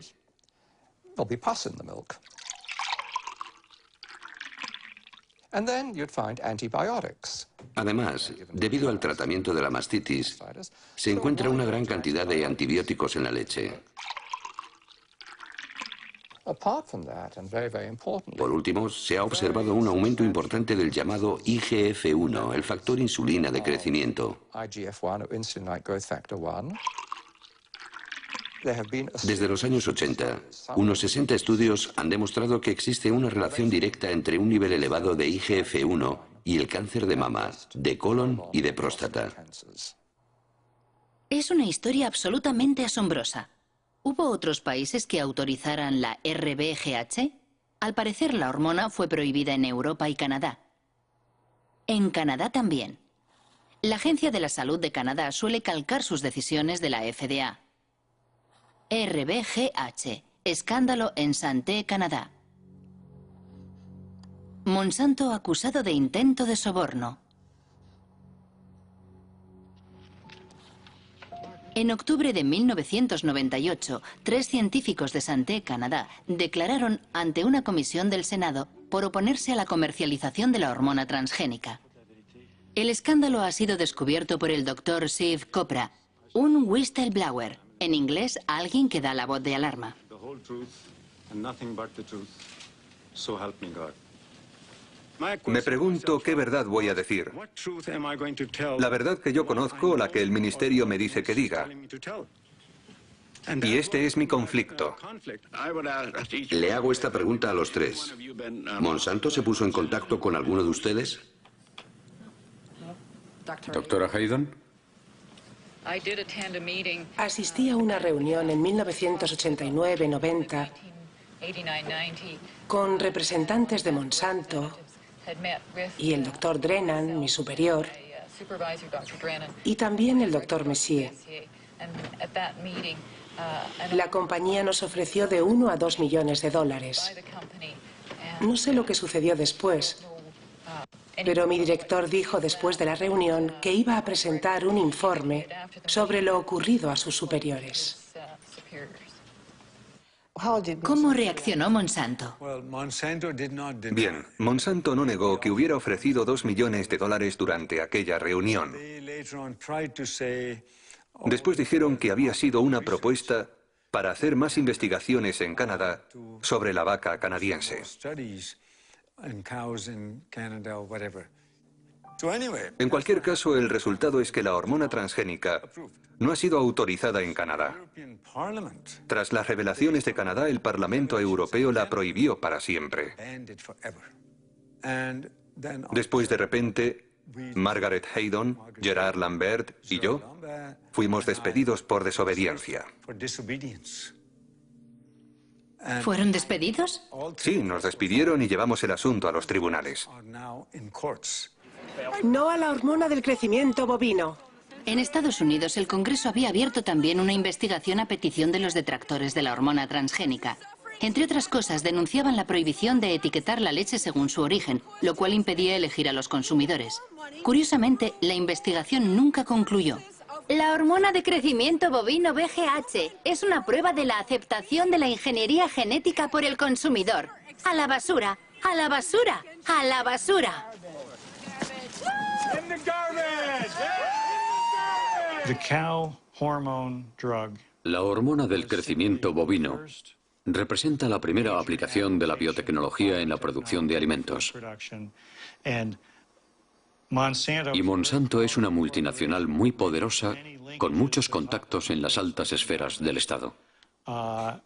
Speaker 1: Además, debido al tratamiento de la mastitis, se encuentra una gran cantidad de antibióticos en la leche. Por último, se ha observado un aumento importante del llamado IGF-1, el factor insulina de crecimiento. Desde los años 80, unos 60 estudios han demostrado que existe una relación directa entre un nivel elevado de IGF-1 y el cáncer de mama, de colon y de próstata.
Speaker 4: Es una historia absolutamente asombrosa. ¿Hubo otros países que autorizaran la RBGH? Al parecer, la hormona fue prohibida en Europa y Canadá. En Canadá también. La Agencia de la Salud de Canadá suele calcar sus decisiones de la FDA. RBGH. Escándalo en Santé, Canadá. Monsanto acusado de intento de soborno. En octubre de 1998, 3 científicos de Santé, Canadá, declararon ante una comisión del Senado por oponerse a la comercialización de la hormona transgénica. El escándalo ha sido descubierto por el Dr. Steve Kopra, un whistleblower, en inglés, alguien que da la voz de alarma.
Speaker 2: Me pregunto qué verdad voy a decir. La verdad que yo conozco o la que el ministerio me dice que diga. Y este es mi conflicto.
Speaker 1: Le hago esta pregunta a los 3. ¿Monsanto se puso en contacto con alguno de ustedes?
Speaker 3: Doctora Haydon.
Speaker 5: Asistí a una reunión en 1989-90 con representantes de Monsanto y el doctor Drennan, mi superior, y también el doctor Messier. La compañía nos ofreció de 1 a 2 millones de dólares. No sé lo que sucedió después, pero mi director dijo después de la reunión que iba a presentar un informe sobre lo ocurrido a sus superiores.
Speaker 4: ¿Cómo reaccionó Monsanto?
Speaker 2: Bien, Monsanto no negó que hubiera ofrecido 2 millones de dólares durante aquella reunión. Después dijeron que había sido una propuesta para hacer más investigaciones en Canadá sobre la vaca canadiense. En cualquier caso, el resultado es que la hormona transgénica no ha sido autorizada en Canadá. Tras las revelaciones de Canadá, el Parlamento Europeo la prohibió para siempre. Después, de repente, Margaret Haydon, Gerard Lambert y yo fuimos despedidos por desobediencia.
Speaker 4: ¿Fueron despedidos?
Speaker 2: Sí, nos despidieron y llevamos el asunto a los tribunales.
Speaker 5: No a la hormona del crecimiento bovino.
Speaker 4: En Estados Unidos, el Congreso había abierto también una investigación a petición de los detractores de la hormona transgénica. Entre otras cosas, denunciaban la prohibición de etiquetar la leche según su origen, lo cual impedía elegir a los consumidores. Curiosamente, la investigación nunca concluyó. La hormona de crecimiento bovino BGH es una prueba de la aceptación de la ingeniería genética por el consumidor. ¡A la basura! ¡A la basura! ¡A la basura!
Speaker 3: La hormona del crecimiento bovino representa la primera aplicación de la biotecnología en la producción de alimentos. Y Monsanto es una multinacional muy poderosa con muchos contactos en las altas esferas del Estado. Para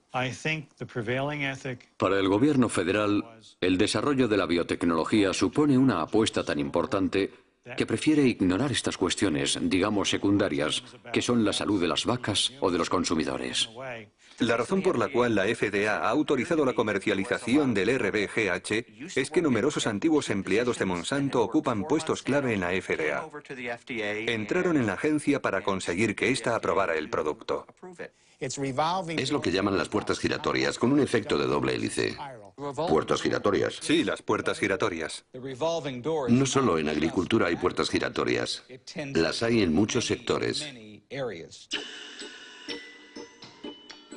Speaker 3: el gobierno federal, el desarrollo de la biotecnología supone una apuesta tan importante que prefiere ignorar estas cuestiones, digamos secundarias, que son la salud de las vacas o de los consumidores.
Speaker 2: La razón por la cual la FDA ha autorizado la comercialización del RBGH es que numerosos antiguos empleados de Monsanto ocupan puestos clave en la FDA. Entraron en la agencia para conseguir que ésta aprobara el producto.
Speaker 1: Es lo que llaman las puertas giratorias, con un efecto de doble hélice. Puertas giratorias.
Speaker 2: Sí, las puertas giratorias.
Speaker 1: No solo en agricultura hay puertas giratorias. Las hay en muchos sectores.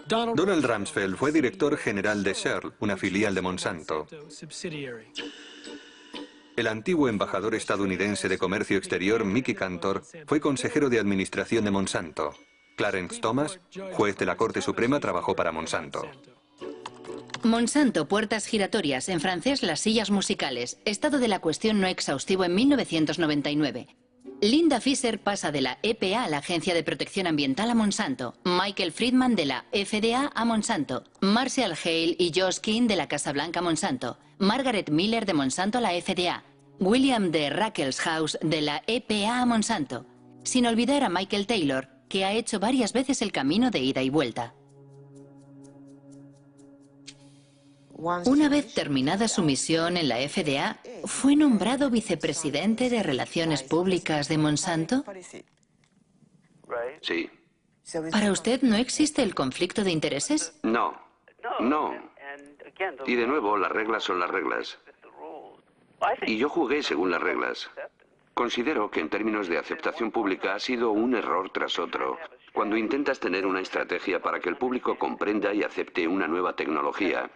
Speaker 2: Donald Rumsfeld fue director general de Shell, una filial de Monsanto. El antiguo embajador estadounidense de Comercio Exterior, Mickey Cantor, fue consejero de administración de Monsanto. Clarence Thomas, juez de la Corte Suprema, trabajó para Monsanto.
Speaker 4: Monsanto, puertas giratorias, en francés las sillas musicales. Estado de la cuestión no exhaustivo en 1999. Linda Fisher pasa de la EPA a la Agencia de Protección Ambiental a Monsanto. Michael Friedman de la FDA a Monsanto. Marshall Hale y Josh King de la Casa Blanca a Monsanto. Margaret Miller de Monsanto a la FDA. William D. Ruckelshaus de la EPA a Monsanto. Sin olvidar a Michael Taylor, que ha hecho varias veces el camino de ida y vuelta. Una vez terminada su misión en la FDA, ¿fue nombrado vicepresidente de Relaciones Públicas de Monsanto?
Speaker 1: Sí.
Speaker 4: ¿Para usted no existe el conflicto de intereses?
Speaker 1: No. No. Y de nuevo, las reglas son las reglas. Y yo jugué según las reglas. Considero que en términos de aceptación pública ha sido un error tras otro. Cuando intentas tener una estrategia para que el público comprenda y acepte una nueva tecnología,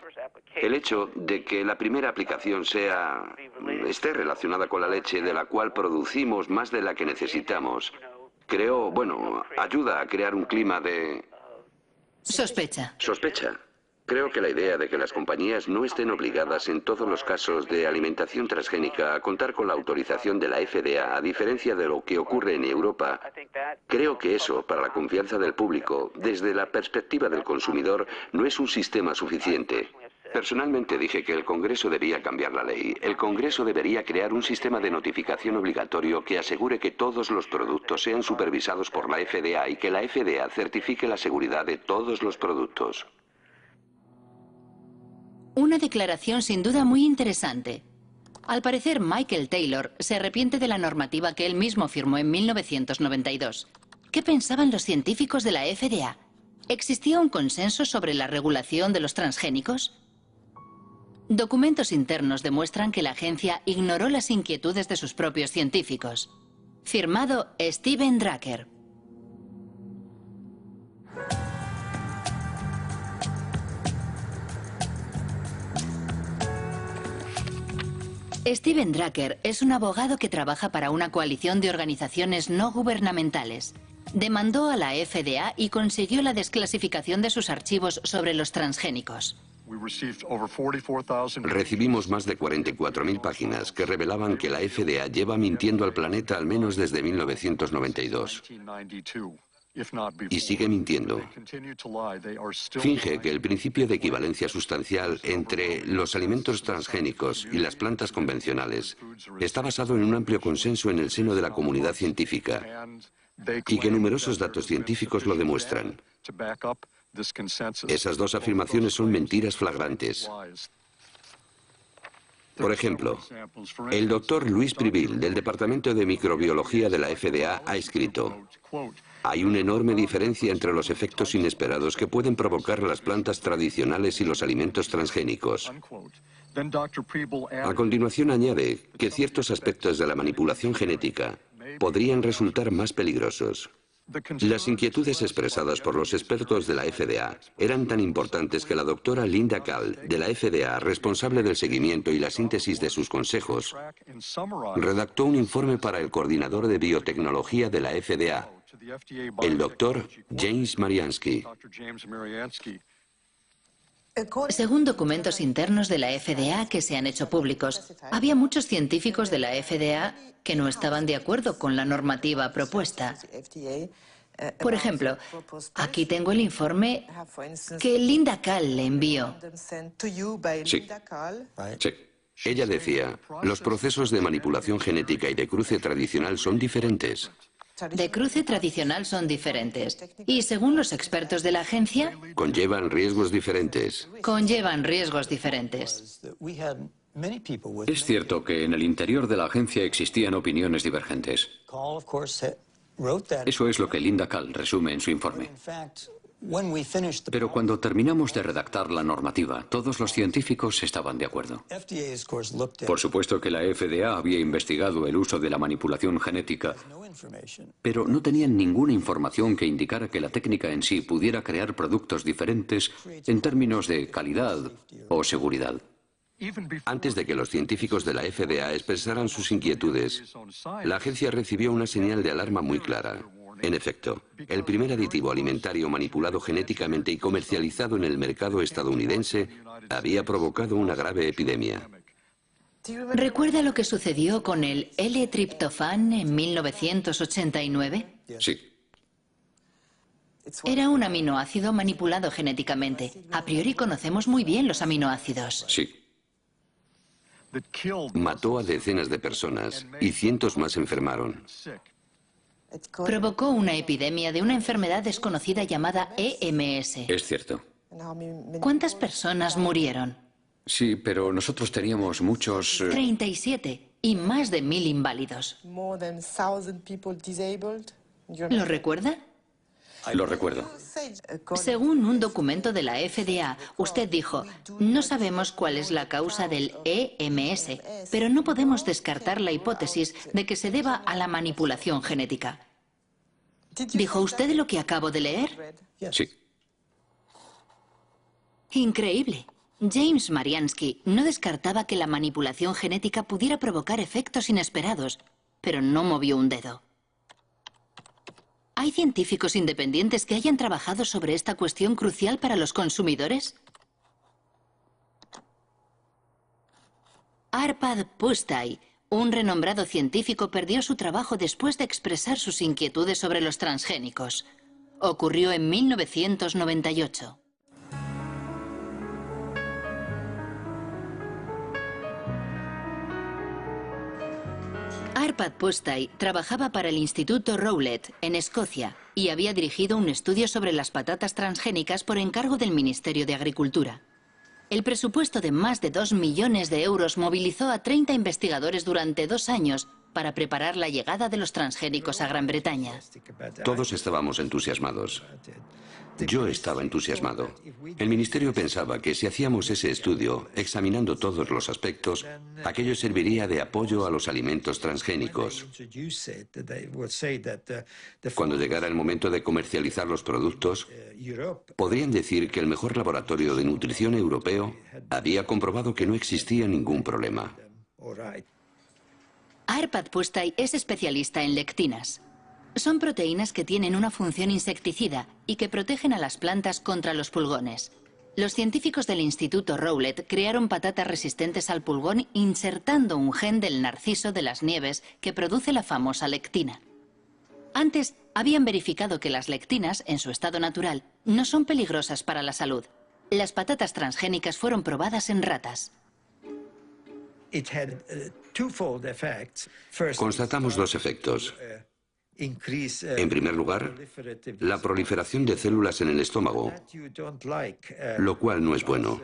Speaker 1: el hecho de que la primera aplicación esté relacionada con la leche de la cual producimos más de la que necesitamos, ayuda a crear un clima de...
Speaker 4: Sospecha.
Speaker 1: Sospecha. Creo que la idea de que las compañías no estén obligadas en todos los casos de alimentación transgénica a contar con la autorización de la FDA, a diferencia de lo que ocurre en Europa, creo que eso, para la confianza del público, desde la perspectiva del consumidor, no es un sistema suficiente. Personalmente dije que el Congreso debía cambiar la ley. El Congreso debería crear un sistema de notificación obligatorio que asegure que todos los productos sean supervisados por la FDA y que la FDA certifique la seguridad de todos los productos.
Speaker 4: Una declaración sin duda muy interesante. Al parecer, Michael Taylor se arrepiente de la normativa que él mismo firmó en 1992. ¿Qué pensaban los científicos de la FDA? ¿Existía un consenso sobre la regulación de los transgénicos? Documentos internos demuestran que la agencia ignoró las inquietudes de sus propios científicos. Firmado Steven Drucker. Steven Drucker es un abogado que trabaja para una coalición de organizaciones no gubernamentales. Demandó a la FDA y consiguió la desclasificación de sus archivos sobre los transgénicos.
Speaker 1: Recibimos más de 44.000 páginas que revelaban que la FDA lleva mintiendo al planeta al menos desde 1992. Y sigue mintiendo. Finge que el principio de equivalencia sustancial entre los alimentos transgénicos y las plantas convencionales está basado en un amplio consenso en el seno de la comunidad científica y que numerosos datos científicos lo demuestran. Esas dos afirmaciones son mentiras flagrantes. Por ejemplo, el doctor Luis Privil, del Departamento de Microbiología de la FDA, ha escrito: hay una enorme diferencia entre los efectos inesperados que pueden provocar las plantas tradicionales y los alimentos transgénicos. A continuación añade que ciertos aspectos de la manipulación genética podrían resultar más peligrosos. Las inquietudes expresadas por los expertos de la FDA eran tan importantes que la doctora Linda Kahl, de la FDA, responsable del seguimiento y la síntesis de sus consejos, redactó un informe para el coordinador de biotecnología de la FDA, el doctor James Mariansky.
Speaker 4: Según documentos internos de la FDA que se han hecho públicos, había muchos científicos de la FDA que no estaban de acuerdo con la normativa propuesta. Por ejemplo, aquí tengo el informe que Linda Kahl le envió.
Speaker 1: Sí. Sí. Ella decía, los procesos de manipulación genética y de cruce tradicional son diferentes.
Speaker 4: De cruce tradicional son diferentes. Y según los expertos de la agencia,
Speaker 1: conllevan riesgos diferentes.
Speaker 4: Conllevan riesgos diferentes.
Speaker 3: Es cierto que en el interior de la agencia existían opiniones divergentes. Eso es lo que Linda Kahl resume en su informe. Pero cuando terminamos de redactar la normativa, todos los científicos estaban de acuerdo. Por supuesto que la FDA había investigado el uso de la manipulación genética, pero no tenían ninguna información que indicara que la técnica en sí pudiera crear productos diferentes en términos de calidad o seguridad.
Speaker 1: Antes de que los científicos de la FDA expresaran sus inquietudes, la agencia recibió una señal de alarma muy clara. En efecto, el primer aditivo alimentario manipulado genéticamente y comercializado en el mercado estadounidense había provocado una grave epidemia.
Speaker 4: ¿Recuerda lo que sucedió con el L-triptofán en 1989?
Speaker 1: Sí.
Speaker 4: Era un aminoácido manipulado genéticamente. A priori conocemos muy bien los aminoácidos.
Speaker 1: Sí. Mató a decenas de personas y cientos más enfermaron.
Speaker 4: Provocó una epidemia de una enfermedad desconocida llamada EMS.
Speaker 1: Es cierto.
Speaker 4: ¿Cuántas personas murieron?
Speaker 3: Sí, pero nosotros teníamos muchos...
Speaker 4: 37 y más de 1000 inválidos. ¿Lo recuerda?
Speaker 3: Lo recuerdo.
Speaker 4: Según un documento de la FDA, usted dijo, no sabemos cuál es la causa del EMS, pero no podemos descartar la hipótesis de que se deba a la manipulación genética. ¿Dijo usted lo que acabo de leer?
Speaker 3: Sí.
Speaker 4: Increíble. James Mariansky no descartaba que la manipulación genética pudiera provocar efectos inesperados, pero no movió un dedo. ¿Hay científicos independientes que hayan trabajado sobre esta cuestión crucial para los consumidores? Arpad Pusztai, un renombrado científico, perdió su trabajo después de expresar sus inquietudes sobre los transgénicos. Ocurrió en 1998. Arpad Pusztai trabajaba para el Instituto Rowlett, en Escocia, y había dirigido un estudio sobre las patatas transgénicas por encargo del Ministerio de Agricultura. El presupuesto de más de 2 millones de euros movilizó a 30 investigadores durante 2 años para preparar la llegada de los transgénicos a Gran Bretaña.
Speaker 1: Todos estábamos entusiasmados. Yo estaba entusiasmado. El ministerio pensaba que si hacíamos ese estudio, examinando todos los aspectos, aquello serviría de apoyo a los alimentos transgénicos. Cuando llegara el momento de comercializar los productos, podrían decir que el mejor laboratorio de nutrición europeo había comprobado que no existía ningún problema.
Speaker 4: Arpad Pusztai es especialista en lectinas. Son proteínas que tienen una función insecticida y que protegen a las plantas contra los pulgones. Los científicos del Instituto Rowlett crearon patatas resistentes al pulgón insertando un gen del narciso de las nieves que produce la famosa lectina. Antes, habían verificado que las lectinas, en su estado natural, no son peligrosas para la salud. Las patatas transgénicas fueron probadas en ratas.
Speaker 1: Constatamos 2 efectos. En primer lugar, la proliferación de células en el estómago, lo cual no es bueno.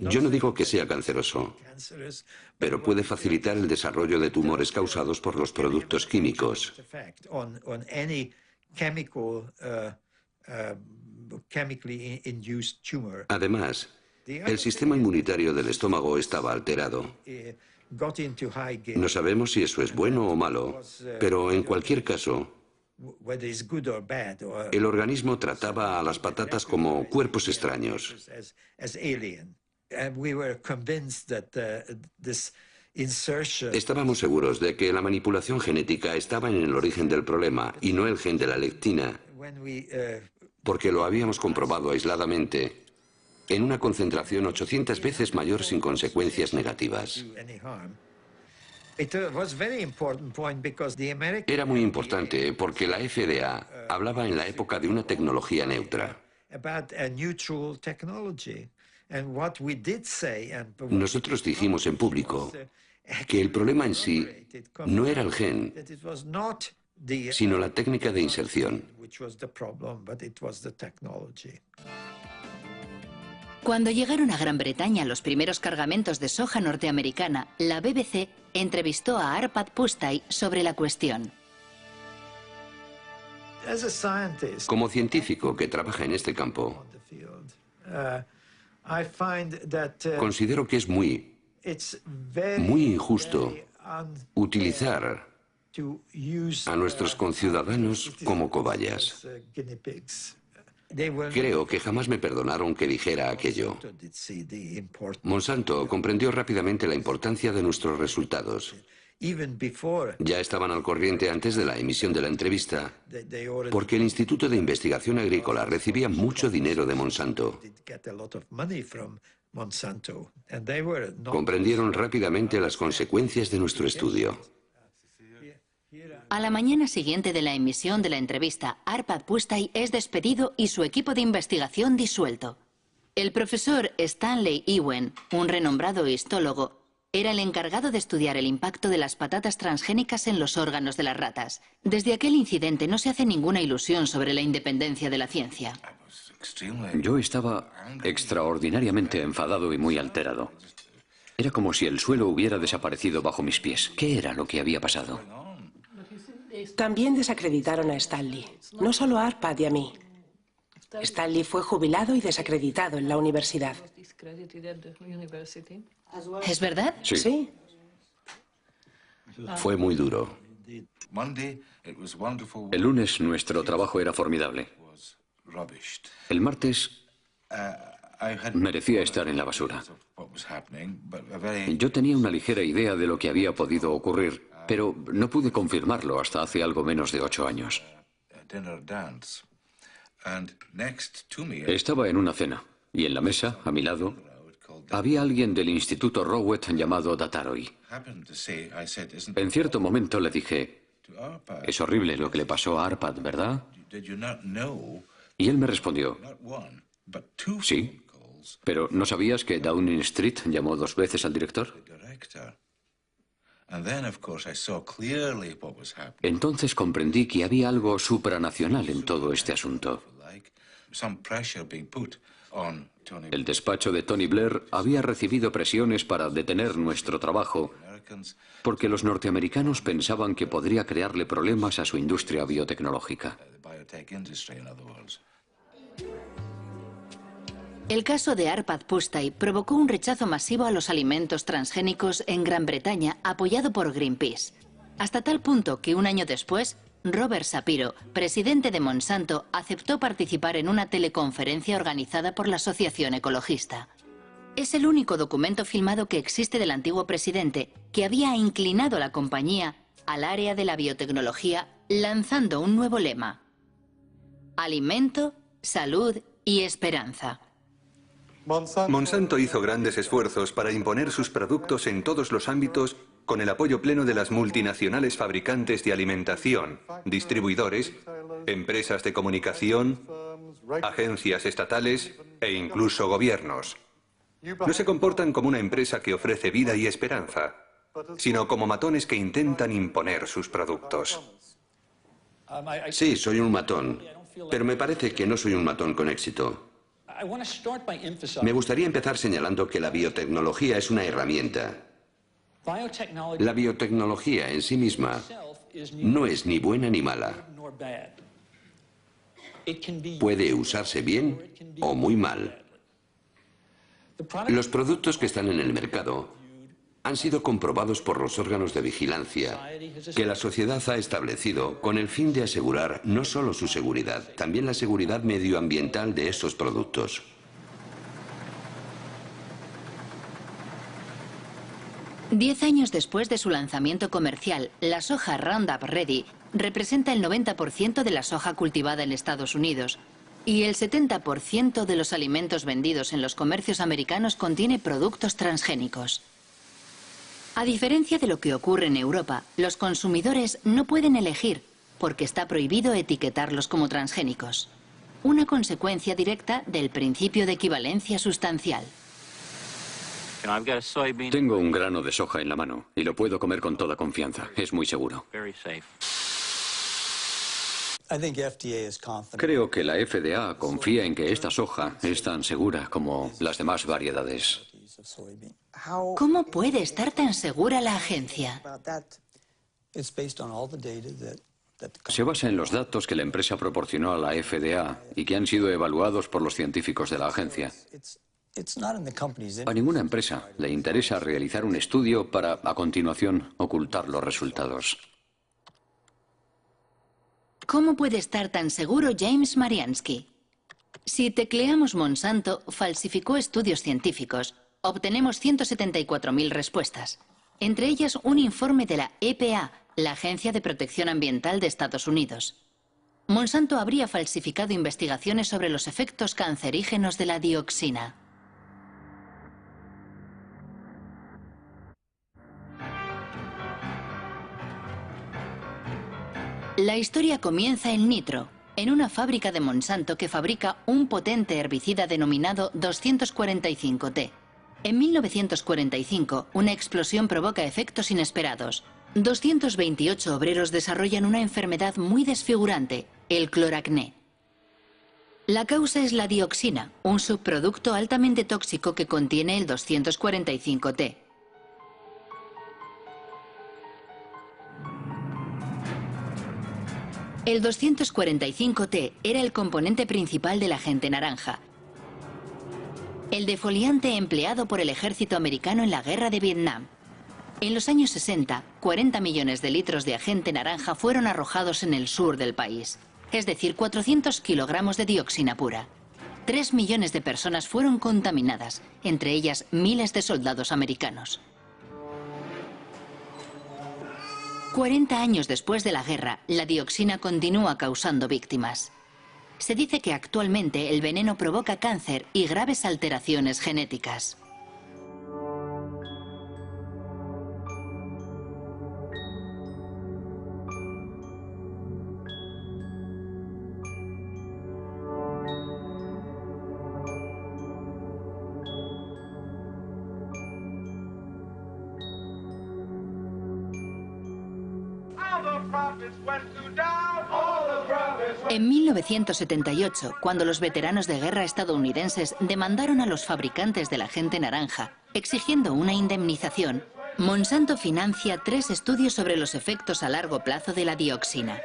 Speaker 1: Yo no digo que sea canceroso, pero puede facilitar el desarrollo de tumores causados por los productos químicos. Además, el sistema inmunitario del estómago estaba alterado. No sabemos si eso es bueno o malo, pero en cualquier caso, el organismo trataba a las patatas como cuerpos extraños. Estábamos seguros de que la manipulación genética estaba en el origen del problema y no el gen de la lectina, porque lo habíamos comprobado aisladamente en una concentración 800 veces mayor sin consecuencias negativas. Era muy importante porque la FDA hablaba en la época de una tecnología neutra. Nosotros dijimos en público que el problema en sí no era el gen, sino la técnica de inserción.
Speaker 4: Cuando llegaron a Gran Bretaña los primeros cargamentos de soja norteamericana, la BBC entrevistó a Arpad Pusztai sobre la cuestión.
Speaker 1: Como científico que trabaja en este campo, considero que es muy injusto utilizar a nuestros conciudadanos como cobayas. Creo que jamás me perdonaron que dijera aquello. Monsanto comprendió rápidamente la importancia de nuestros resultados. Ya estaban al corriente antes de la emisión de la entrevista, porque el Instituto de Investigación Agrícola recibía mucho dinero de Monsanto. Comprendieron rápidamente las consecuencias de nuestro estudio.
Speaker 4: A la mañana siguiente de la emisión de la entrevista, Arpad Pusztai es despedido y su equipo de investigación disuelto. El profesor Stanley Ewen, un renombrado histólogo, era el encargado de estudiar el impacto de las patatas transgénicas en los órganos de las ratas. Desde aquel incidente no se hace ninguna ilusión sobre la independencia de la ciencia.
Speaker 3: Yo estaba extraordinariamente enfadado y muy alterado. Era como si el suelo hubiera desaparecido bajo mis pies. ¿Qué era lo que había pasado?
Speaker 5: También desacreditaron a Stanley. No solo a Arpad y a mí. Stanley fue jubilado y desacreditado en la universidad.
Speaker 4: ¿Es verdad?
Speaker 3: Sí.
Speaker 5: Sí.
Speaker 1: Fue muy duro.
Speaker 3: El lunes nuestro trabajo era formidable. El martes merecía estar en la basura. Yo tenía una ligera idea de lo que había podido ocurrir, pero no pude confirmarlo hasta hace algo menos de 8 años. Estaba en una cena, y en la mesa, a mi lado, había alguien del Instituto Rowett llamado Dataroi. En cierto momento le dije, es horrible lo que le pasó a Arpad, ¿verdad? Y él me respondió, sí, pero ¿no sabías que Downing Street llamó 2 veces al director? Entonces comprendí que había algo supranacional en todo este asunto. El despacho de Tony Blair había recibido presiones para detener nuestro trabajo porque los norteamericanos pensaban que podría crearle problemas a su industria biotecnológica.
Speaker 4: El caso de Arpad Pusztai provocó un rechazo masivo a los alimentos transgénicos en Gran Bretaña, apoyado por Greenpeace. Hasta tal punto que un año después, Robert Shapiro, presidente de Monsanto, aceptó participar en una teleconferencia organizada por la Asociación Ecologista. Es el único documento filmado que existe del antiguo presidente que había inclinado la compañía al área de la biotecnología lanzando un nuevo lema: alimento, salud y esperanza.
Speaker 2: Monsanto hizo grandes esfuerzos para imponer sus productos en todos los ámbitos con el apoyo pleno de las multinacionales fabricantes de alimentación, distribuidores, empresas de comunicación, agencias estatales e incluso gobiernos. No se comportan como una empresa que ofrece vida y esperanza, sino como matones que intentan imponer sus productos.
Speaker 1: Sí, soy un matón, pero me parece que no soy un matón con éxito. Me gustaría empezar señalando que la biotecnología es una herramienta. La biotecnología en sí misma no es ni buena ni mala. Puede usarse bien o muy mal. Los productos que están en el mercado han sido comprobados por los órganos de vigilancia que la sociedad ha establecido con el fin de asegurar no solo su seguridad, también la seguridad medioambiental de estos productos.
Speaker 4: Diez años después de su lanzamiento comercial, la soja Roundup Ready representa el 90% de la soja cultivada en Estados Unidos y el 70% de los alimentos vendidos en los comercios americanos contiene productos transgénicos. A diferencia de lo que ocurre en Europa, los consumidores no pueden elegir porque está prohibido etiquetarlos como transgénicos. Una consecuencia directa del principio de equivalencia sustancial.
Speaker 3: Tengo un grano de soja en la mano y lo puedo comer con toda confianza. Es muy seguro. Creo que la FDA confía en que esta soja es tan segura como las demás variedades.
Speaker 4: ¿Cómo puede estar tan segura la agencia?
Speaker 3: Se basa en los datos que la empresa proporcionó a la FDA y que han sido evaluados por los científicos de la agencia. A ninguna empresa le interesa realizar un estudio para, a continuación, ocultar los resultados.
Speaker 4: ¿Cómo puede estar tan seguro James Mariansky? Si tecleamos Monsanto falsificó estudios científicos, obtenemos 174.000 respuestas. Entre ellas un informe de la EPA, la Agencia de Protección Ambiental de Estados Unidos. Monsanto habría falsificado investigaciones sobre los efectos cancerígenos de la dioxina. La historia comienza en Nitro, en una fábrica de Monsanto que fabrica un potente herbicida denominado 245T. En 1945, una explosión provoca efectos inesperados. 228 obreros desarrollan una enfermedad muy desfigurante, el cloracné. La causa es la dioxina, un subproducto altamente tóxico que contiene el 245T. El 245T era el componente principal del agente naranja, el defoliante empleado por el ejército americano en la guerra de Vietnam. En los años 60, 40 millones de litros de agente naranja fueron arrojados en el sur del país, es decir, 400 kilogramos de dioxina pura. 3 millones de personas fueron contaminadas, entre ellas miles de soldados americanos. 40 años después de la guerra, la dioxina continúa causando víctimas. Se dice que actualmente el veneno provoca cáncer y graves alteraciones genéticas. En 1978, cuando los veteranos de guerra estadounidenses demandaron a los fabricantes del agente naranja, exigiendo una indemnización, Monsanto financia 3 estudios sobre los efectos a largo plazo de la dioxina.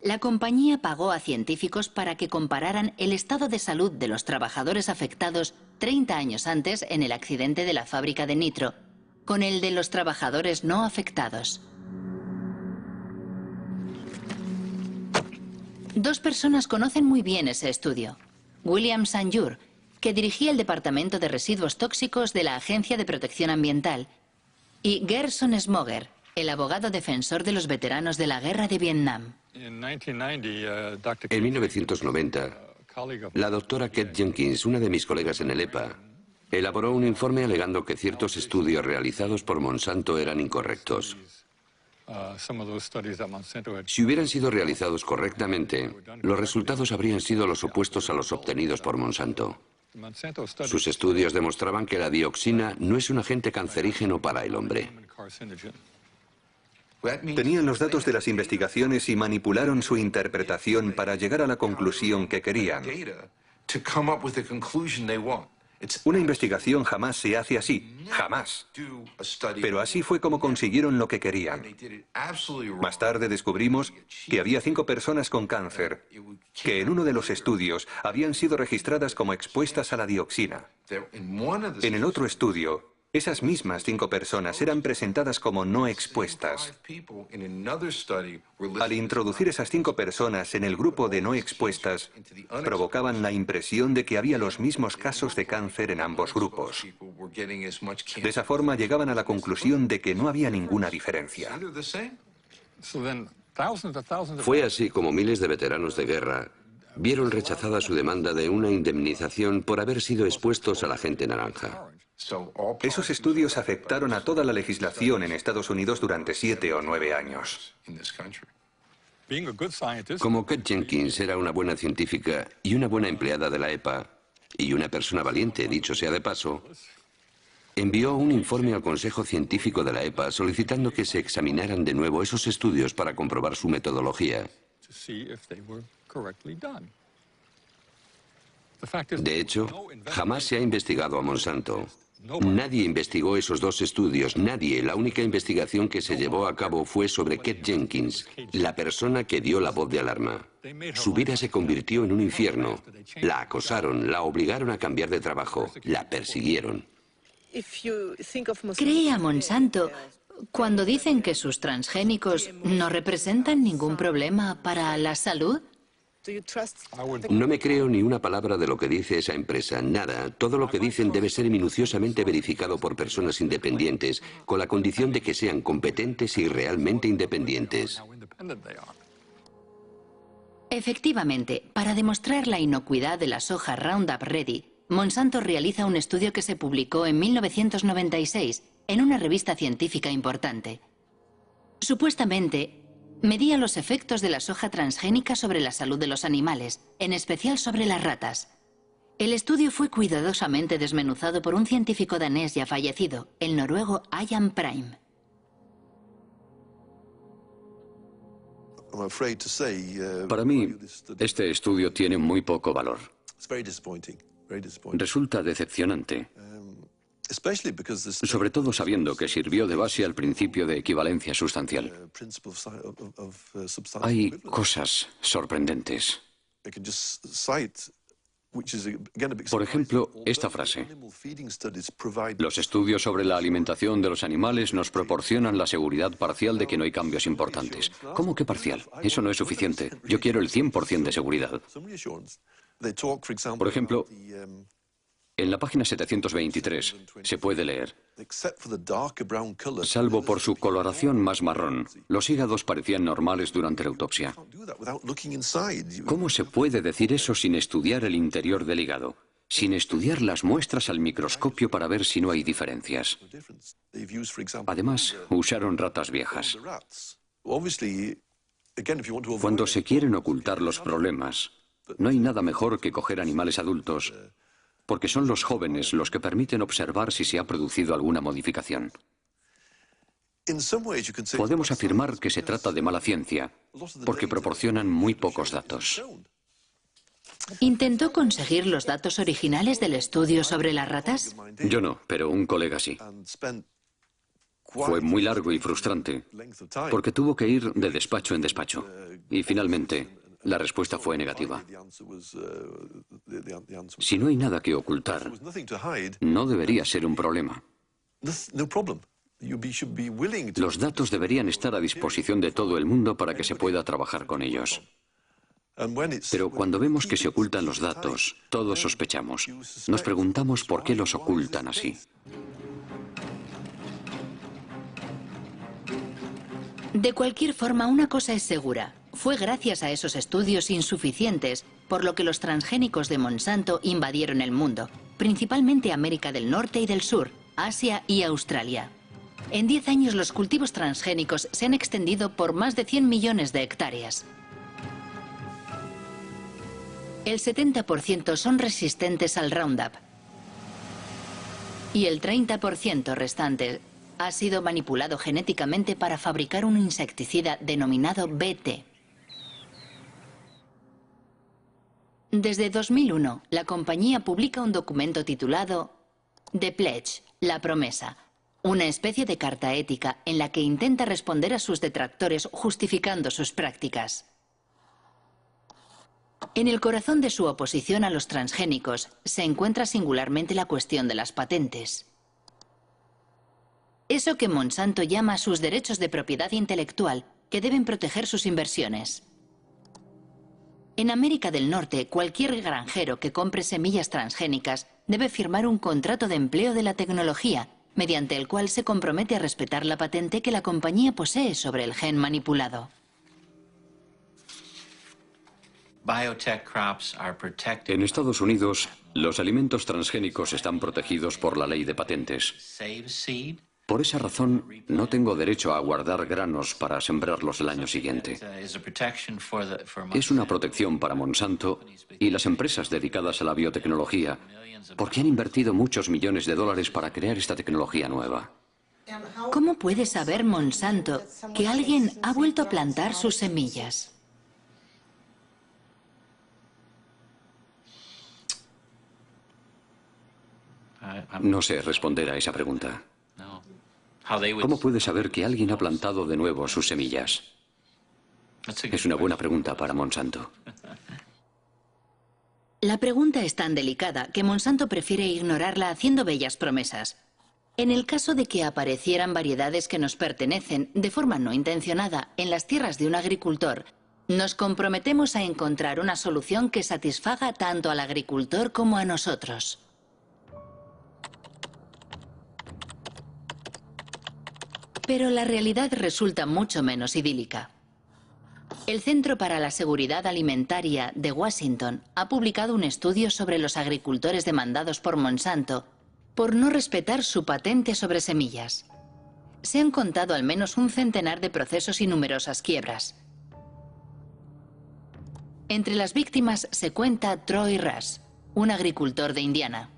Speaker 4: La compañía pagó a científicos para que compararan el estado de salud de los trabajadores afectados 30 años antes en el accidente de la fábrica de nitro, con el de los trabajadores no afectados. 2 personas conocen muy bien ese estudio. William Sanjur, que dirigía el Departamento de Residuos Tóxicos de la Agencia de Protección Ambiental, y Gerson Smoger, el abogado defensor de los veteranos de la guerra de Vietnam.
Speaker 1: En 1990, la doctora Kate Jenkins, una de mis colegas en el EPA, elaboró un informe alegando que ciertos estudios realizados por Monsanto eran incorrectos. Si hubieran sido realizados correctamente, los resultados habrían sido los opuestos a los obtenidos por Monsanto. Sus estudios demostraban que la dioxina no es un agente cancerígeno para el hombre.
Speaker 2: Tenían los datos de las investigaciones y manipularon su interpretación para llegar a la conclusión que querían. Una investigación jamás se hace así, jamás. Pero así fue como consiguieron lo que querían. Más tarde descubrimos que había 5 personas con cáncer, que en uno de los estudios habían sido registradas como expuestas a la dioxina. En el otro estudio, esas mismas 5 personas eran presentadas como no expuestas. Al introducir esas 5 personas en el grupo de no expuestas, provocaban la impresión de que había los mismos casos de cáncer en ambos grupos. De esa forma llegaban a la conclusión de que no había ninguna diferencia.
Speaker 1: Fue así como miles de veteranos de guerra vieron rechazada su demanda de una indemnización por haber sido expuestos al agente naranja.
Speaker 2: Esos estudios afectaron a toda la legislación en Estados Unidos durante 7 o 9 años.
Speaker 1: Como Kate Jenkins era una buena científica y una buena empleada de la EPA, y una persona valiente, dicho sea de paso, envió un informe al Consejo Científico de la EPA solicitando que se examinaran de nuevo esos estudios para comprobar su metodología. De hecho, jamás se ha investigado a Monsanto. Nadie investigó esos 2 estudios, nadie. La única investigación que se llevó a cabo fue sobre Kate Jenkins, la persona que dio la voz de alarma. Su vida se convirtió en un infierno. La acosaron, la obligaron a cambiar de trabajo, la persiguieron.
Speaker 4: ¿Cree a Monsanto cuando dicen que sus transgénicos no representan ningún problema para la salud?
Speaker 1: No me creo ni una palabra de lo que dice esa empresa, nada. Todo lo que dicen debe ser minuciosamente verificado por personas independientes, con la condición de que sean competentes y realmente independientes.
Speaker 4: Efectivamente, para demostrar la inocuidad de la soja Roundup Ready, Monsanto realiza un estudio que se publicó en 1996 en una revista científica importante. Supuestamente, medía los efectos de la soja transgénica sobre la salud de los animales, en especial sobre las ratas. El estudio fue cuidadosamente desmenuzado por un científico danés ya fallecido, el noruego Ian Prime.
Speaker 3: Para mí, este estudio tiene muy poco valor. Resulta decepcionante, sobre todo sabiendo que sirvió de base al principio de equivalencia sustancial. Hay cosas sorprendentes. Por ejemplo, esta frase: los estudios sobre la alimentación de los animales nos proporcionan la seguridad parcial de que no hay cambios importantes. ¿Cómo que parcial? Eso no es suficiente. Yo quiero el 100% de seguridad. Por ejemplo, en la página 723 se puede leer: salvo por su coloración más marrón, los hígados parecían normales durante la autopsia. ¿Cómo se puede decir eso sin estudiar el interior del hígado? Sin estudiar las muestras al microscopio para ver si no hay diferencias. Además, usaron ratas viejas. Cuando se quieren ocultar los problemas, no hay nada mejor que coger animales adultos, porque son los jóvenes los que permiten observar si se ha producido alguna modificación. Podemos afirmar que se trata de mala ciencia, porque proporcionan muy pocos datos.
Speaker 4: ¿Intentó conseguir los datos originales del estudio sobre las ratas?
Speaker 3: Yo no, pero un colega sí. Fue muy largo y frustrante, porque tuvo que ir de despacho en despacho. Y finalmente, la respuesta fue negativa. Si no hay nada que ocultar, no debería ser un problema. Los datos deberían estar a disposición de todo el mundo para que se pueda trabajar con ellos. Pero cuando vemos que se ocultan los datos, todos sospechamos. Nos preguntamos por qué los ocultan así.
Speaker 4: De cualquier forma, una cosa es segura. Fue gracias a esos estudios insuficientes por lo que los transgénicos de Monsanto invadieron el mundo, principalmente América del Norte y del Sur, Asia y Australia. En 10 años los cultivos transgénicos se han extendido por más de 100 millones de hectáreas. El 70% son resistentes al Roundup y el 30% restante ha sido manipulado genéticamente para fabricar un insecticida denominado BT. Desde 2001, la compañía publica un documento titulado The Pledge, la promesa, una especie de carta ética en la que intenta responder a sus detractores justificando sus prácticas. En el corazón de su oposición a los transgénicos se encuentra singularmente la cuestión de las patentes. Eso que Monsanto llama sus derechos de propiedad intelectual, que deben proteger sus inversiones. En América del Norte, cualquier granjero que compre semillas transgénicas debe firmar un contrato de empleo de la tecnología, mediante el cual se compromete a respetar la patente que la compañía posee sobre el gen manipulado.
Speaker 3: En Estados Unidos, los alimentos transgénicos están protegidos por la ley de patentes. Por esa razón, no tengo derecho a guardar granos para sembrarlos el año siguiente. Es una protección para Monsanto y las empresas dedicadas a la biotecnología, porque han invertido muchos millones de dólares para crear esta tecnología nueva.
Speaker 4: ¿Cómo puede saber Monsanto que alguien ha vuelto a plantar sus semillas?
Speaker 3: No sé responder a esa pregunta. ¿Cómo puede saber que alguien ha plantado de nuevo sus semillas? Es una buena pregunta para Monsanto.
Speaker 4: La pregunta es tan delicada que Monsanto prefiere ignorarla haciendo bellas promesas. En el caso de que aparecieran variedades que nos pertenecen de forma no intencionada en las tierras de un agricultor, nos comprometemos a encontrar una solución que satisfaga tanto al agricultor como a nosotros. Pero la realidad resulta mucho menos idílica. El Centro para la Seguridad Alimentaria de Washington ha publicado un estudio sobre los agricultores demandados por Monsanto por no respetar su patente sobre semillas. Se han contado al menos un centenar de procesos y numerosas quiebras. Entre las víctimas se cuenta Troy Rush, un agricultor de Indiana.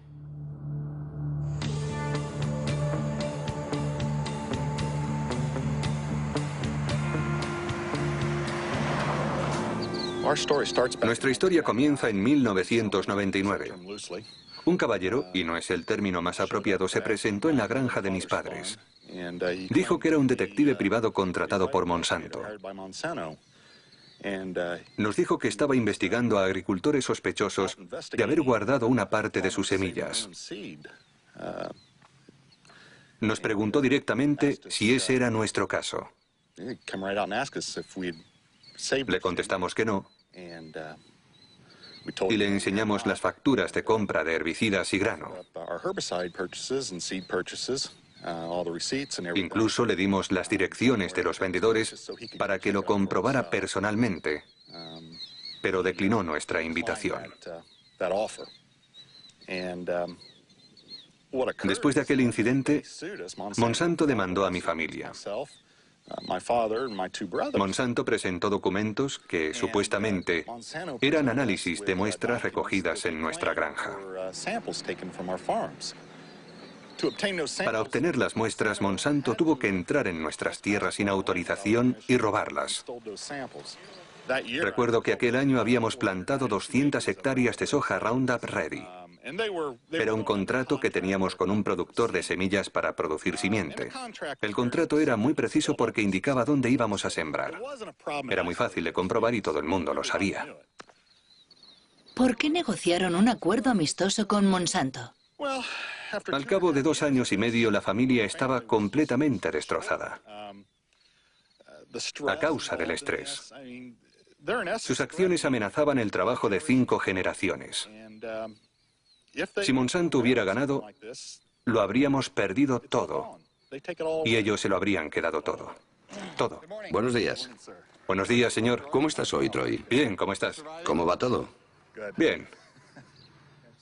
Speaker 2: Nuestra historia comienza en 1999. Un caballero, y no es el término más apropiado, se presentó en la granja de mis padres. Dijo que era un detective privado contratado por Monsanto. Nos dijo que estaba investigando a agricultores sospechosos de haber guardado una parte de sus semillas. Nos preguntó directamente si ese era nuestro caso. Le contestamos que no, y le enseñamos las facturas de compra de herbicidas y grano. Incluso le dimos las direcciones de los vendedores para que lo comprobara personalmente, pero declinó nuestra invitación. Después de aquel incidente, Monsanto demandó a mi familia. Monsanto presentó documentos que, supuestamente, eran análisis de muestras recogidas en nuestra granja. Para obtener las muestras, Monsanto tuvo que entrar en nuestras tierras sin autorización y robarlas. Recuerdo que aquel año habíamos plantado 200 hectáreas de soja Roundup Ready. Era un contrato que teníamos con un productor de semillas para producir simiente. El contrato era muy preciso porque indicaba dónde íbamos a sembrar. Era muy fácil de comprobar y todo el mundo lo sabía.
Speaker 4: ¿Por qué negociaron un acuerdo amistoso con Monsanto?
Speaker 2: Al cabo de 2 años y medio, la familia estaba completamente destrozada a causa del estrés. Sus acciones amenazaban el trabajo de 5 generaciones. Si Monsanto hubiera ganado, lo habríamos perdido todo. Y ellos se lo habrían quedado todo. Todo.
Speaker 1: Buenos días.
Speaker 2: Buenos días, señor.
Speaker 1: ¿Cómo estás hoy, Troy?
Speaker 2: Bien, ¿cómo estás?
Speaker 1: ¿Cómo va todo?
Speaker 2: Bien.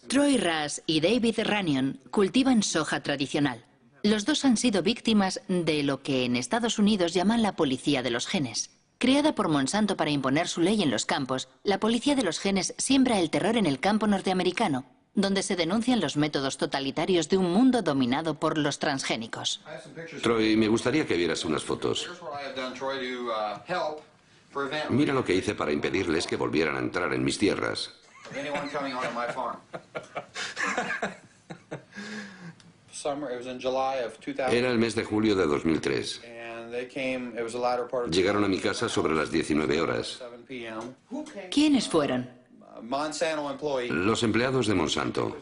Speaker 4: Troy Rush y David Runyon cultivan soja tradicional. Los dos han sido víctimas de lo que en Estados Unidos llaman la policía de los genes. Creada por Monsanto para imponer su ley en los campos, la policía de los genes siembra el terror en el campo norteamericano, donde se denuncian los métodos totalitarios de un mundo dominado por los transgénicos.
Speaker 1: Troy, me gustaría que vieras unas fotos. Mira lo que hice para impedirles que volvieran a entrar en mis tierras. Era el mes de julio de 2003. Llegaron a mi casa sobre las 19 horas.
Speaker 4: ¿Quiénes fueron?
Speaker 1: Los empleados de Monsanto.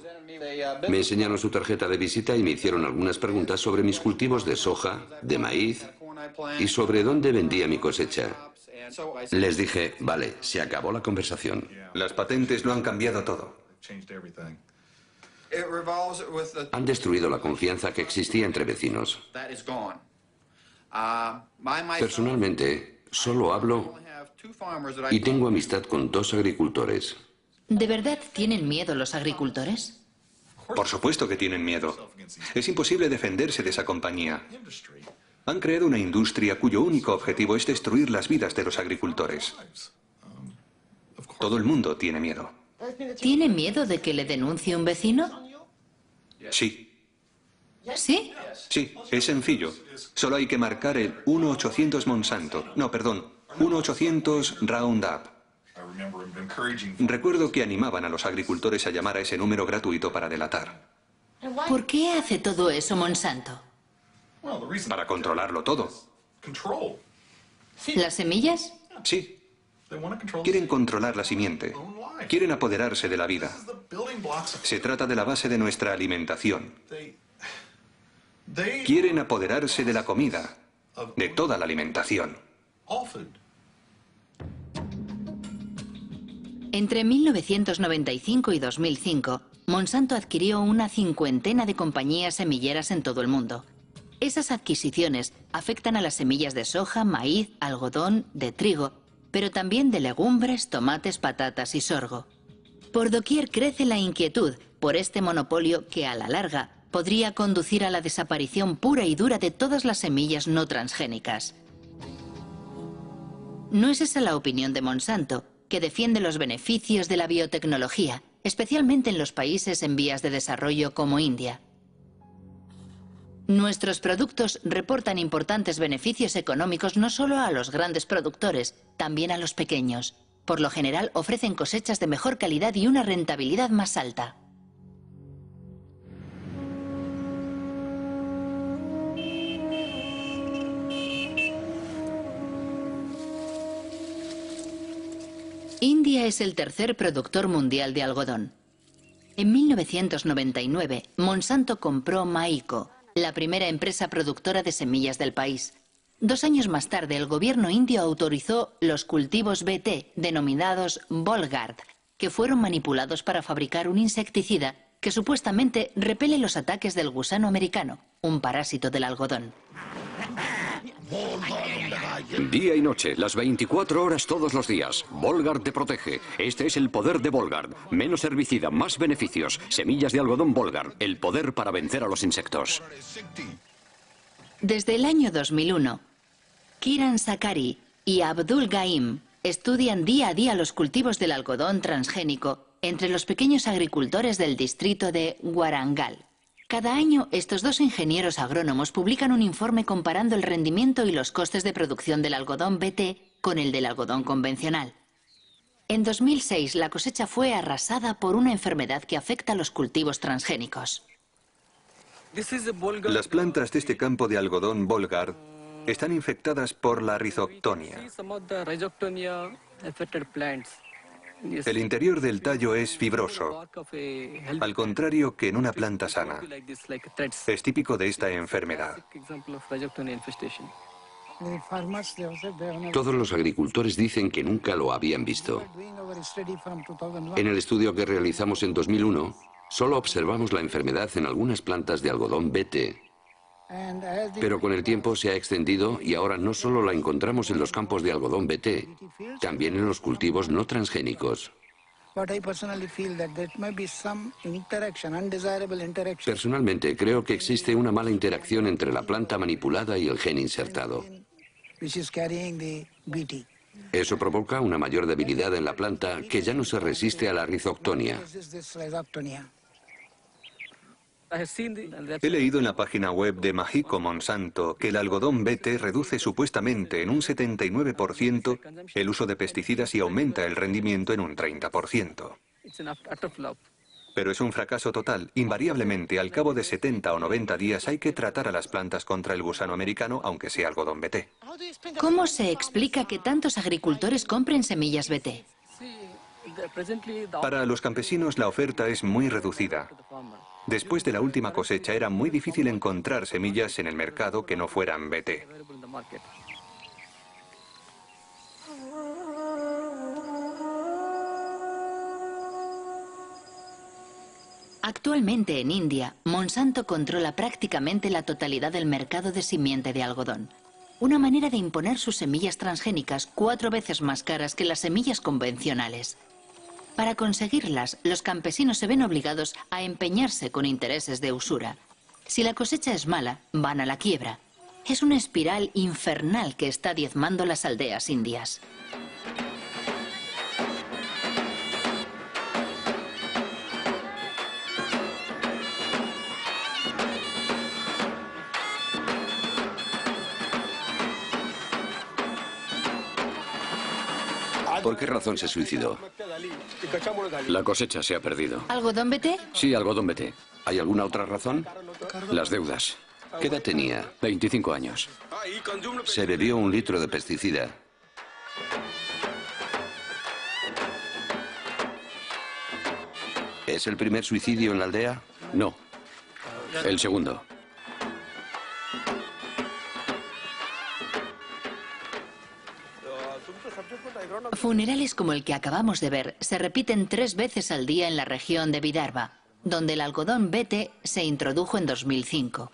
Speaker 1: Me enseñaron su tarjeta de visita y me hicieron algunas preguntas sobre mis cultivos de soja, de maíz y sobre dónde vendía mi cosecha. Les dije, vale, se acabó la conversación.
Speaker 2: Las patentes lo han cambiado todo.
Speaker 1: Han destruido la confianza que existía entre vecinos. Personalmente, solo hablo y tengo amistad con 2 agricultores.
Speaker 4: ¿De verdad tienen miedo los agricultores?
Speaker 2: Por supuesto que tienen miedo. Es imposible defenderse de esa compañía. Han creado una industria cuyo único objetivo es destruir las vidas de los agricultores. Todo el mundo tiene miedo.
Speaker 4: ¿Tiene miedo de que le denuncie un vecino?
Speaker 2: Sí.
Speaker 4: ¿Sí?
Speaker 2: Sí, es sencillo. Solo hay que marcar el 1-800 Monsanto. No, perdón, 1-800 Roundup. Recuerdo que animaban a los agricultores a llamar a ese número gratuito para delatar.
Speaker 4: ¿Por qué hace todo eso Monsanto?
Speaker 2: Para controlarlo todo.
Speaker 4: ¿Las semillas?
Speaker 2: Sí. Quieren controlar la simiente. Quieren apoderarse de la vida. Se trata de la base de nuestra alimentación. Quieren apoderarse de la comida, de toda la alimentación.
Speaker 4: Entre 1995 y 2005, Monsanto adquirió una 50 de compañías semilleras en todo el mundo. Esas adquisiciones afectan a las semillas de soja, maíz, algodón, de trigo, pero también de legumbres, tomates, patatas y sorgo. Por doquier crece la inquietud por este monopolio que, a la larga, podría conducir a la desaparición pura y dura de todas las semillas no transgénicas. No es esa la opinión de Monsanto, que defiende los beneficios de la biotecnología, especialmente en los países en vías de desarrollo como India. Nuestros productos reportan importantes beneficios económicos no solo a los grandes productores, también a los pequeños. Por lo general ofrecen cosechas de mejor calidad y una rentabilidad más alta. India es el tercer productor mundial de algodón. En 1999, Monsanto compró Maiko, la primera empresa productora de semillas del país. 2 años más tarde, el gobierno indio autorizó los cultivos BT, denominados Bollgard, que fueron manipulados para fabricar un insecticida que supuestamente repele los ataques del gusano americano, un parásito del algodón.
Speaker 3: Día y noche, las 24 horas todos los días. Bollgard te protege. Este es el poder de Bollgard. Menos herbicida, más beneficios. Semillas de algodón Bollgard. El poder para vencer a los insectos.
Speaker 4: Desde el año 2001, Kiran Sakari y Abdul Gaim estudian día a día los cultivos del algodón transgénico entre los pequeños agricultores del distrito de Warangal. Cada año, estos 2 ingenieros agrónomos publican un informe comparando el rendimiento y los costes de producción del algodón BT con el del algodón convencional. En 2006, la cosecha fue arrasada por una enfermedad que afecta a los cultivos transgénicos.
Speaker 2: Las plantas de este campo de algodón Bollgard están infectadas por la rizoctonia. El interior del tallo es fibroso, al contrario que en una planta sana. Es típico de esta enfermedad.
Speaker 1: Todos los agricultores dicen que nunca lo habían visto. En el estudio que realizamos en 2001, solo observamos la enfermedad en algunas plantas de algodón BT. Pero con el tiempo se ha extendido y ahora no solo la encontramos en los campos de algodón BT, también en los cultivos no transgénicos. Personalmente creo que existe una mala interacción entre la planta manipulada y el gen insertado. Eso provoca una mayor debilidad en la planta que ya no se resiste a la rizoctonia.
Speaker 2: He leído en la página web de Maiko Monsanto que el algodón BT reduce supuestamente en un 79% el uso de pesticidas y aumenta el rendimiento en un 30%. Pero es un fracaso total. Invariablemente, al cabo de 70 o 90 días hay que tratar a las plantas contra el gusano americano, aunque sea algodón BT.
Speaker 4: ¿Cómo se explica que tantos agricultores compren semillas BT?
Speaker 2: Para los campesinos la oferta es muy reducida. Después de la última cosecha era muy difícil encontrar semillas en el mercado que no fueran BT.
Speaker 4: Actualmente en India, Monsanto controla prácticamente la totalidad del mercado de simiente de algodón. Una manera de imponer sus semillas transgénicas 4 veces más caras que las semillas convencionales. Para conseguirlas, los campesinos se ven obligados a empeñarse con intereses de usura. Si la cosecha es mala, van a la quiebra. Es una espiral infernal que está diezmando las aldeas indias.
Speaker 1: ¿Por qué razón se suicidó?
Speaker 3: La cosecha se ha perdido.
Speaker 4: ¿Algodón BT?
Speaker 3: Sí, algodón BT.
Speaker 1: ¿Hay alguna otra razón?
Speaker 3: Las deudas.
Speaker 1: ¿Qué edad tenía?
Speaker 3: 25 años.
Speaker 1: Se bebió 1 litro de pesticida. ¿Es el primer suicidio en la aldea?
Speaker 3: No. El segundo.
Speaker 4: Funerales como el que acabamos de ver se repiten 3 veces al día en la región de Vidarbha, donde el algodón BT se introdujo en 2005.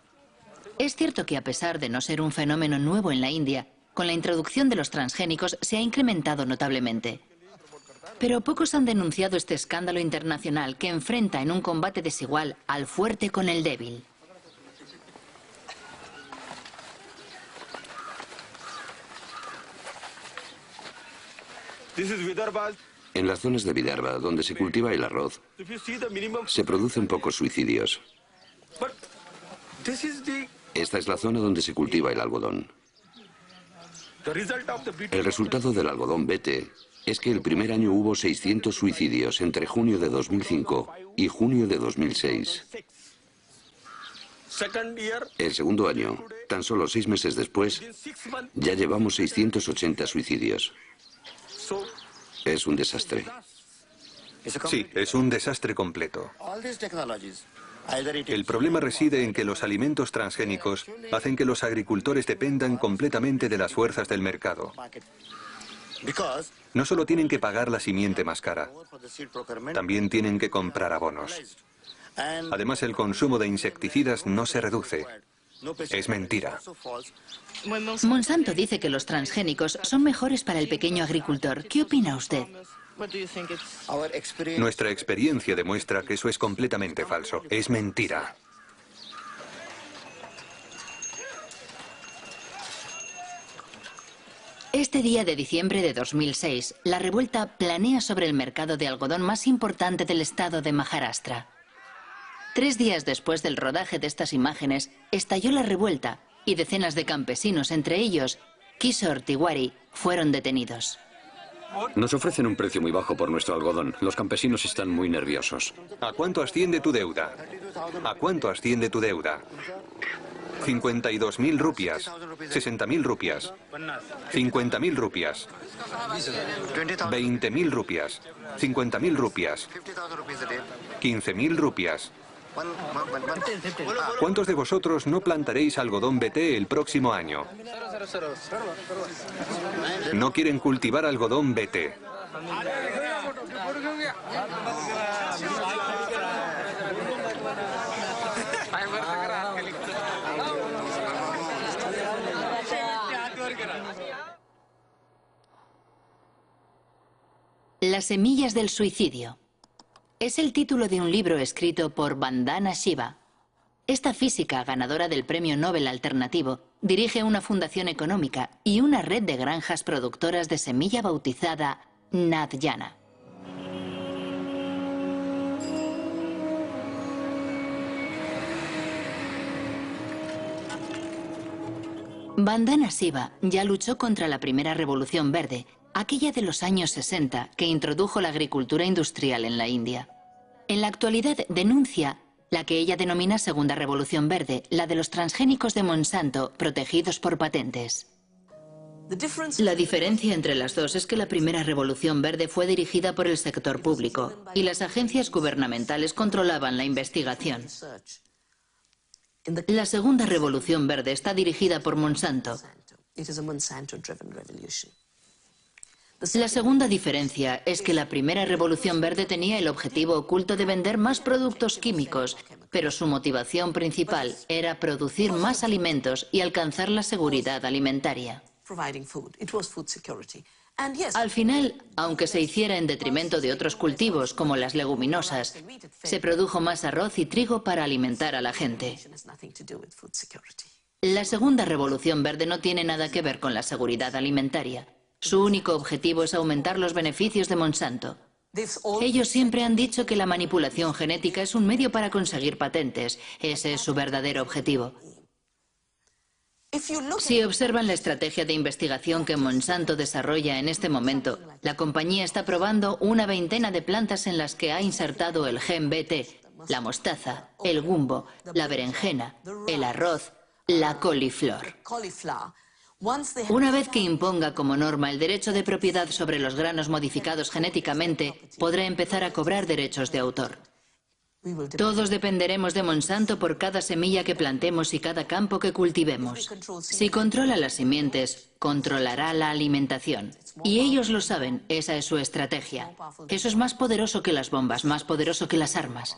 Speaker 4: Es cierto que a pesar de no ser un fenómeno nuevo en la India, con la introducción de los transgénicos se ha incrementado notablemente. Pero pocos han denunciado este escándalo internacional que enfrenta en un combate desigual al fuerte con el débil.
Speaker 1: En las zonas de Vidarbha, donde se cultiva el arroz, se producen pocos suicidios. Esta es la zona donde se cultiva el algodón. El resultado del algodón BT es que el primer año hubo 600 suicidios entre junio de 2005 y junio de 2006. El segundo año, tan solo 6 meses después, ya llevamos 680 suicidios. Es un desastre.
Speaker 2: Sí, es un desastre completo. El problema reside en que los alimentos transgénicos hacen que los agricultores dependan completamente de las fuerzas del mercado. No solo tienen que pagar la simiente más cara, también tienen que comprar abonos. Además, el consumo de insecticidas no se reduce. Es mentira.
Speaker 4: Monsanto dice que los transgénicos son mejores para el pequeño agricultor. ¿Qué opina usted?
Speaker 2: Nuestra experiencia demuestra que eso es completamente falso. Es mentira.
Speaker 4: Este día de diciembre de 2006, la revuelta planea sobre el mercado de algodón más importante del estado de Maharashtra. 3 días después del rodaje de estas imágenes, estalló la revuelta y decenas de campesinos, entre ellos Kishore Tiwari, fueron detenidos.
Speaker 3: Nos ofrecen un precio muy bajo por nuestro algodón. Los campesinos están muy nerviosos.
Speaker 2: ¿A cuánto asciende tu deuda? ¿A cuánto asciende tu deuda? 52.000 rupias, 60.000 rupias, 50.000 rupias, 20.000 rupias, 50.000 rupias, 15.000 rupias. ¿Cuántos de vosotros no plantaréis algodón BT el próximo año? No quieren cultivar algodón BT.
Speaker 4: Las semillas del suicidio. Es el título de un libro escrito por Vandana Shiva. Esta física, ganadora del Premio Nobel Alternativo, dirige una fundación económica y una red de granjas productoras de semilla bautizada Nadyana. Vandana Shiva ya luchó contra la primera revolución verde, aquella de los años 60 que introdujo la agricultura industrial en la India. En la actualidad denuncia la que ella denomina Segunda Revolución Verde, la de los transgénicos de Monsanto protegidos por patentes. La diferencia entre las dos es que la primera Revolución Verde fue dirigida por el sector público y las agencias gubernamentales controlaban la investigación. La Segunda Revolución Verde está dirigida por Monsanto. La segunda diferencia es que la primera Revolución Verde tenía el objetivo oculto de vender más productos químicos, pero su motivación principal era producir más alimentos y alcanzar la seguridad alimentaria. Al final, aunque se hiciera en detrimento de otros cultivos como las leguminosas, se produjo más arroz y trigo para alimentar a la gente. La segunda Revolución Verde no tiene nada que ver con la seguridad alimentaria. Su único objetivo es aumentar los beneficios de Monsanto. Ellos siempre han dicho que la manipulación genética es un medio para conseguir patentes. Ese es su verdadero objetivo. Si observan la estrategia de investigación que Monsanto desarrolla en este momento, la compañía está probando una veintena de plantas en las que ha insertado el gen BT, la mostaza, el gumbo, la berenjena, el arroz, la coliflor. Una vez que imponga como norma el derecho de propiedad sobre los granos modificados genéticamente, podrá empezar a cobrar derechos de autor. Todos dependeremos de Monsanto por cada semilla que plantemos y cada campo que cultivemos. Si controla las simientes, controlará la alimentación. Y ellos lo saben, esa es su estrategia. Eso es más poderoso que las bombas, más poderoso que las armas.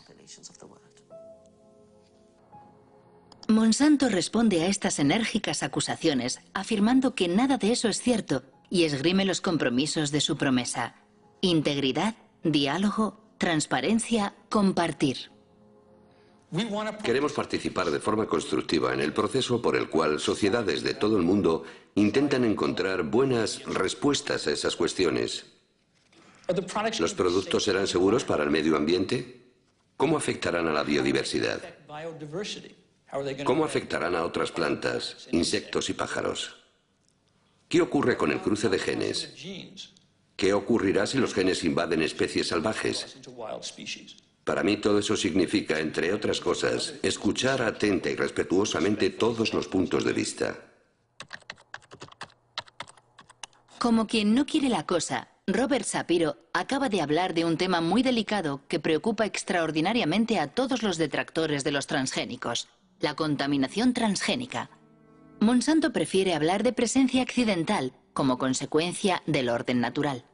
Speaker 4: Monsanto responde a estas enérgicas acusaciones afirmando que nada de eso es cierto y esgrime los compromisos de su promesa: integridad, diálogo, transparencia, compartir.
Speaker 1: Queremos participar de forma constructiva en el proceso por el cual sociedades de todo el mundo intentan encontrar buenas respuestas a esas cuestiones. ¿Los productos serán seguros para el medio ambiente? ¿Cómo afectarán a la biodiversidad? ¿Cómo afectarán a otras plantas, insectos y pájaros? ¿Qué ocurre con el cruce de genes? ¿Qué ocurrirá si los genes invaden especies salvajes? Para mí todo eso significa, entre otras cosas, escuchar atenta y respetuosamente todos los puntos de vista.
Speaker 4: Como quien no quiere la cosa, Robert Shapiro acaba de hablar de un tema muy delicado que preocupa extraordinariamente a todos los detractores de los transgénicos: la contaminación transgénica. Monsanto prefiere hablar de presencia accidental como consecuencia del orden natural.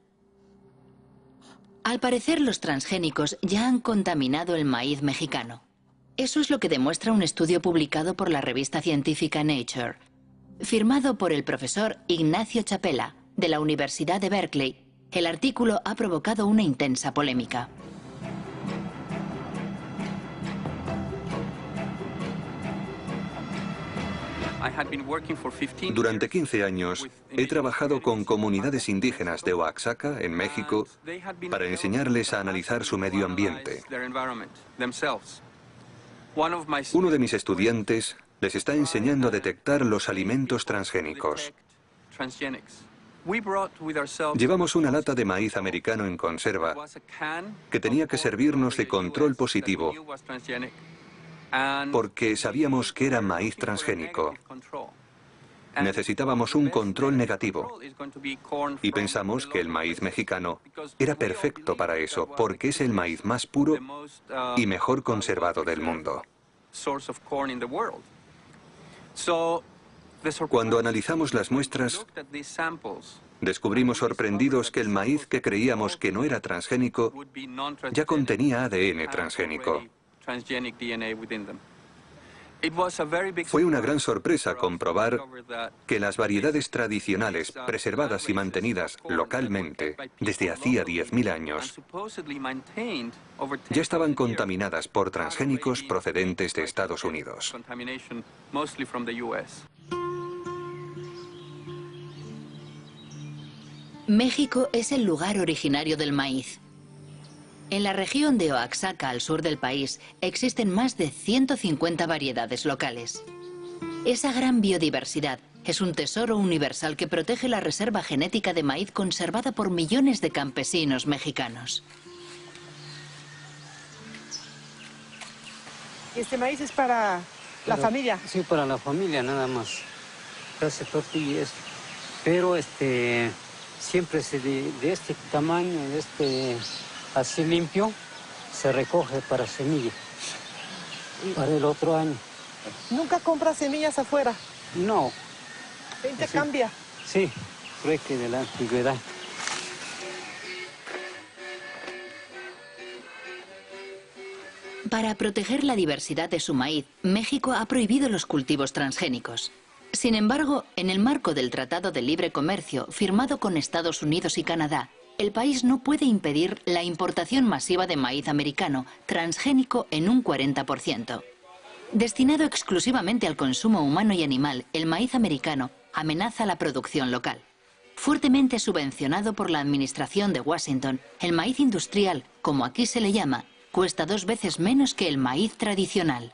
Speaker 4: Al parecer, los transgénicos ya han contaminado el maíz mexicano. Eso es lo que demuestra un estudio publicado por la revista científica Nature, firmado por el profesor Ignacio Chapela, de la Universidad de Berkeley. El artículo ha provocado una intensa polémica.
Speaker 2: Durante 15 años he trabajado con comunidades indígenas de Oaxaca, en México, para enseñarles a analizar su medio ambiente. Uno de mis estudiantes les está enseñando a detectar los alimentos transgénicos. Llevamos una lata de maíz americano en conserva que tenía que servirnos de control positivo porque sabíamos que era maíz transgénico. Necesitábamos un control negativo y pensamos que el maíz mexicano era perfecto para eso, porque es el maíz más puro y mejor conservado del mundo. Cuando analizamos las muestras, descubrimos sorprendidos que el maíz que creíamos que no era transgénico ya contenía ADN transgénico. Fue una gran sorpresa comprobar que las variedades tradicionales, preservadas y mantenidas localmente desde hacía 10.000 años, ya estaban contaminadas por transgénicos procedentes de Estados Unidos.
Speaker 4: México es el lugar originario del maíz. En la región de Oaxaca, al sur del país, existen más de 150 variedades locales. Esa gran biodiversidad es un tesoro universal que protege la reserva genética de maíz conservada por millones de campesinos mexicanos.
Speaker 6: ¿Este maíz es para la familia?
Speaker 7: Sí, para la familia nada más. Hace tortillas. Pero siempre de este tamaño, así limpio, se recoge para semilla, para el otro año.
Speaker 6: ¿Nunca compras semillas afuera?
Speaker 7: No.
Speaker 6: ¿Se intercambia?
Speaker 7: Sí, trueque de la antigüedad.
Speaker 4: Para proteger la diversidad de su maíz, México ha prohibido los cultivos transgénicos. Sin embargo, en el marco del Tratado de Libre Comercio firmado con Estados Unidos y Canadá, el país no puede impedir la importación masiva de maíz americano, transgénico en un 40%. Destinado exclusivamente al consumo humano y animal, el maíz americano amenaza la producción local. Fuertemente subvencionado por la administración de Washington, el maíz industrial, como aquí se le llama, cuesta 2 veces menos que el maíz tradicional.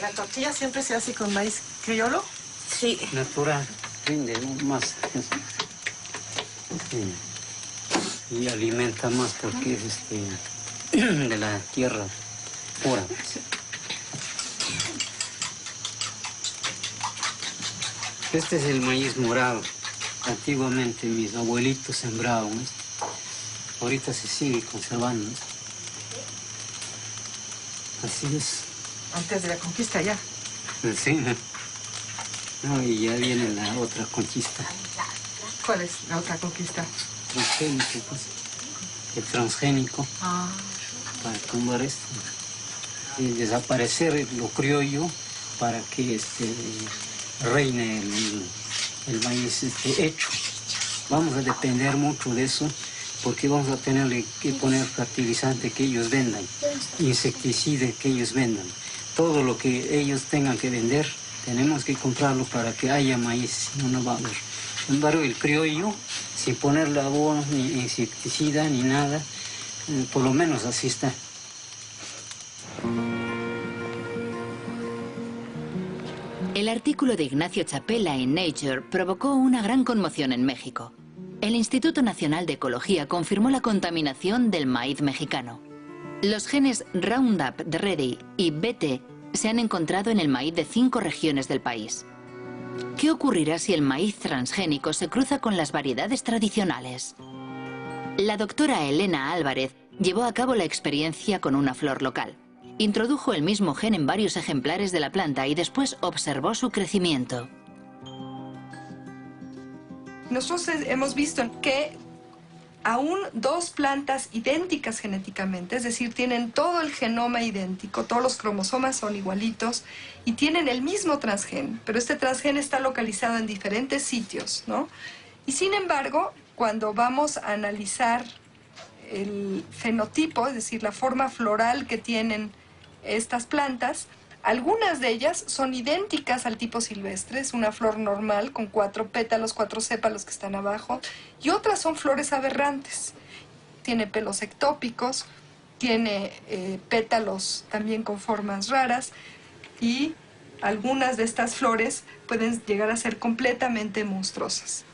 Speaker 6: ¿La tortilla siempre se hace con maíz criollo?
Speaker 7: Sí. Natural, rinde más. Sí. Y alimenta más porque es de la tierra pura. Este es el maíz morado. Antiguamente mis abuelitos sembraban. Ahorita se sigue conservando. Así es.
Speaker 6: Antes de la conquista ya.
Speaker 7: Sí. No, y ya viene la otra conquista.
Speaker 6: ¿Cuál es la otra conquista?
Speaker 7: Transgénico, pues. El transgénico. Para tumbar esto. Y desaparecer lo criollo para que reine el maíz hecho. Vamos a depender mucho de eso porque vamos a tener que poner fertilizante que ellos vendan, insecticida que ellos vendan. Todo lo que ellos tengan que vender, tenemos que comprarlo para que haya maíz, no va a haber. Sin embargo, el criollo, sin ponerle abono, ni insecticida, ni nada, Por lo menos así está.
Speaker 4: El artículo de Ignacio Chapela en Nature provocó una gran conmoción en México. El Instituto Nacional de Ecología confirmó la contaminación del maíz mexicano. Los genes Roundup Ready y BT se han encontrado en el maíz de 5 regiones del país. ¿Qué ocurrirá si el maíz transgénico se cruza con las variedades tradicionales? La doctora Elena Álvarez llevó a cabo la experiencia con una flor local. Introdujo el mismo gen en varios ejemplares de la planta y después observó su crecimiento.
Speaker 8: Nosotros hemos visto que aún 2 plantas idénticas genéticamente, es decir, tienen todo el genoma idéntico, todos los cromosomas son igualitos y tienen el mismo transgen, pero este transgen está localizado en diferentes sitios, ¿no? Y sin embargo, cuando vamos a analizar el fenotipo, es decir, la forma floral que tienen estas plantas, algunas de ellas son idénticas al tipo silvestre, es una flor normal con 4 pétalos, 4 sépalos que están abajo, y otras son flores aberrantes. Tiene pelos ectópicos, tiene pétalos también con formas raras, y algunas de estas flores pueden llegar a ser completamente monstruosas.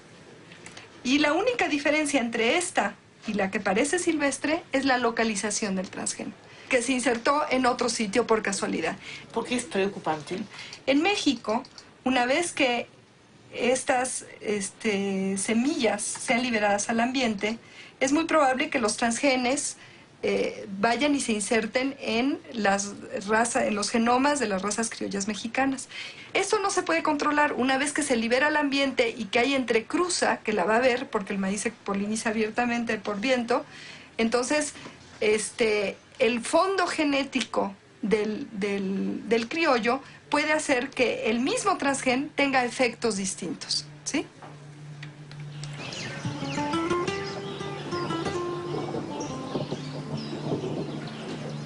Speaker 8: Y la única diferencia entre esta y la que parece silvestre es la localización del transgen, que se insertó en otro sitio por casualidad.
Speaker 6: ¿Por qué es preocupante?
Speaker 8: En México, una vez que estas semillas sean liberadas al ambiente, es muy probable que los transgenes vayan y se inserten en los genomas de las razas criollas mexicanas. Esto no se puede controlar. Una vez que se libera al ambiente y que hay entrecruza, que la va a haber porque el maíz se poliniza abiertamente por viento, entonces el fondo genético del criollo puede hacer que el mismo transgen tenga efectos distintos, ¿sí?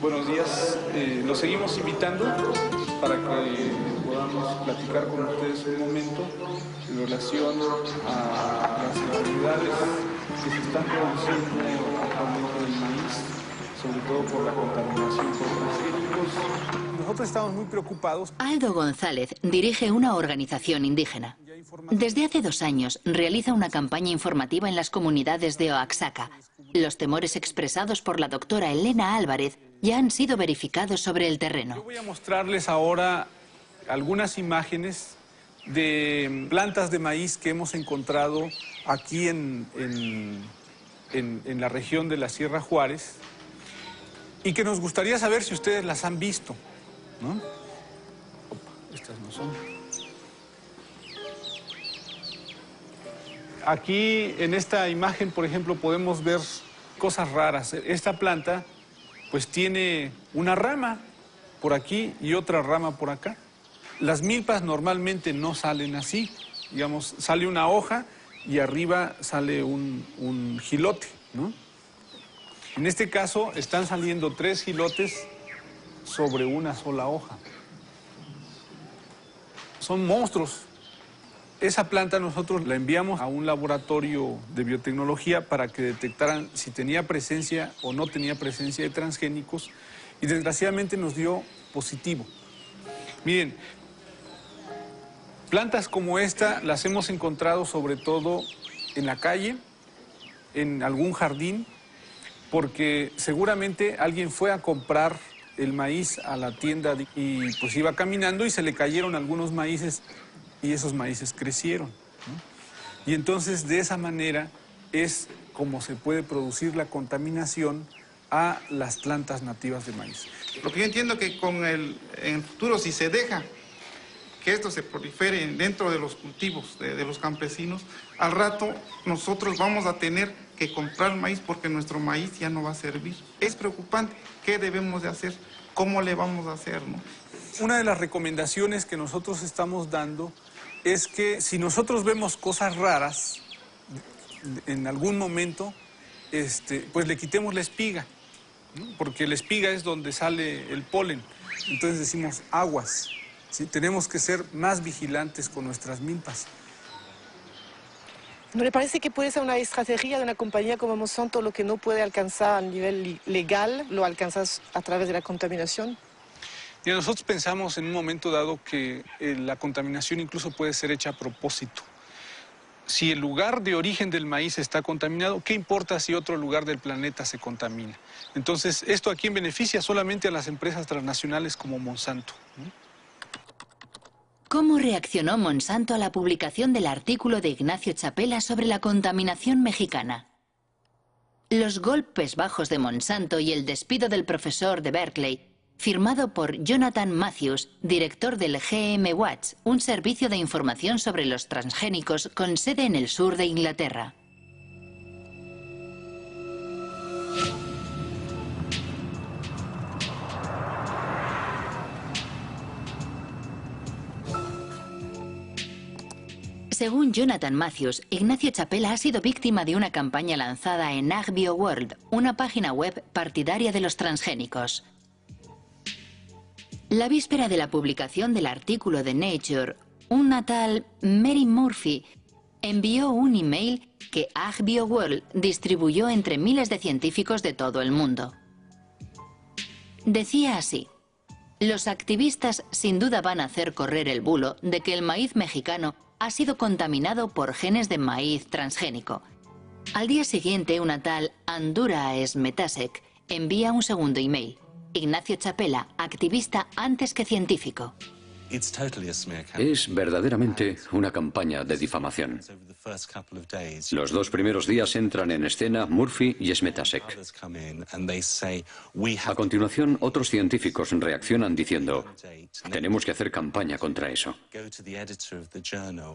Speaker 9: Buenos días, los seguimos invitando para que podamos platicar con ustedes un momento en relación a las actividades que se están produciendo actualmente del maíz, sobre todo por la contaminación por transgénicos. Nosotros estamos muy preocupados.
Speaker 4: Aldo González dirige una organización indígena. Desde hace 2 años realiza una campaña informativa en las comunidades de Oaxaca. Los temores expresados por la doctora Elena Álvarez ya han sido verificados sobre el terreno.
Speaker 9: Yo voy a mostrarles ahora algunas imágenes de plantas de maíz que hemos encontrado aquí en la región de la Sierra Juárez y que nos gustaría saber si ustedes las han visto, ¿no? Opa, estas no son. Aquí en esta imagen, por ejemplo, podemos ver cosas raras. Esta planta pues tiene una rama por aquí y otra rama por acá. Las milpas normalmente no salen así. Digamos, sale una hoja y arriba sale un jilote, ¿no? En este caso están saliendo 3 jilotes sobre una sola hoja. Son monstruos. Esa planta nosotros la enviamos a un laboratorio de biotecnología para que detectaran si tenía presencia o no tenía presencia de transgénicos y desgraciadamente nos dio positivo. Miren, plantas como esta las hemos encontrado sobre todo en la calle, en algún jardín, porque seguramente alguien fue a comprar el maíz a la tienda y pues iba caminando y se le cayeron algunos maíces y esos maíces crecieron, ¿no? Y entonces de esa manera es como se puede producir la contaminación a las plantas nativas de maíz.
Speaker 10: Lo que yo entiendo que en el futuro, si se deja que esto se prolifere dentro de los cultivos de los campesinos, al rato nosotros vamos a tener que comprar maíz porque nuestro maíz ya no va a servir. Es preocupante. ¿Qué debemos de hacer? ¿Cómo le vamos a hacer, no?
Speaker 9: Una de las recomendaciones que nosotros estamos dando es que si nosotros vemos cosas raras en algún momento, pues le quitemos la espiga, ¿no? Porque la espiga es donde sale el polen. Entonces decimos aguas, ¿sí? Tenemos que ser más vigilantes con nuestras milpas.
Speaker 6: ¿No le parece que puede ser una estrategia de una compañía como Monsanto lo que no puede alcanzar a nivel legal, lo alcanzas a través de la contaminación?
Speaker 9: Y nosotros pensamos en un momento dado que la contaminación incluso puede ser hecha a propósito. Si el lugar de origen del maíz está contaminado, ¿qué importa si otro lugar del planeta se contamina? Entonces, esto a quién beneficia solamente a las empresas transnacionales como Monsanto.
Speaker 4: ¿Cómo reaccionó Monsanto a la publicación del artículo de Ignacio Chapela sobre la contaminación mexicana? Los golpes bajos de Monsanto y el despido del profesor de Berkeley, firmado por Jonathan Matthews, director del GM Watch, un servicio de información sobre los transgénicos con sede en el sur de Inglaterra. Según Jonathan Matthews, Ignacio Chapela ha sido víctima de una campaña lanzada en AgBioWorld, una página web partidaria de los transgénicos. La víspera de la publicación del artículo de Nature, una tal Mary Murphy envió un email que AgBioWorld distribuyó entre miles de científicos de todo el mundo. Decía así: los activistas sin duda van a hacer correr el bulo de que el maíz mexicano ha sido contaminado por genes de maíz transgénico. Al día siguiente, una tal Andura Smetasek envía un segundo email. Ignacio Chapela, activista antes que científico.
Speaker 3: Es verdaderamente una campaña de difamación. Los 2 primeros días entran en escena Murphy y Smetasek. A continuación, otros científicos reaccionan diciendo: tenemos que hacer campaña contra eso.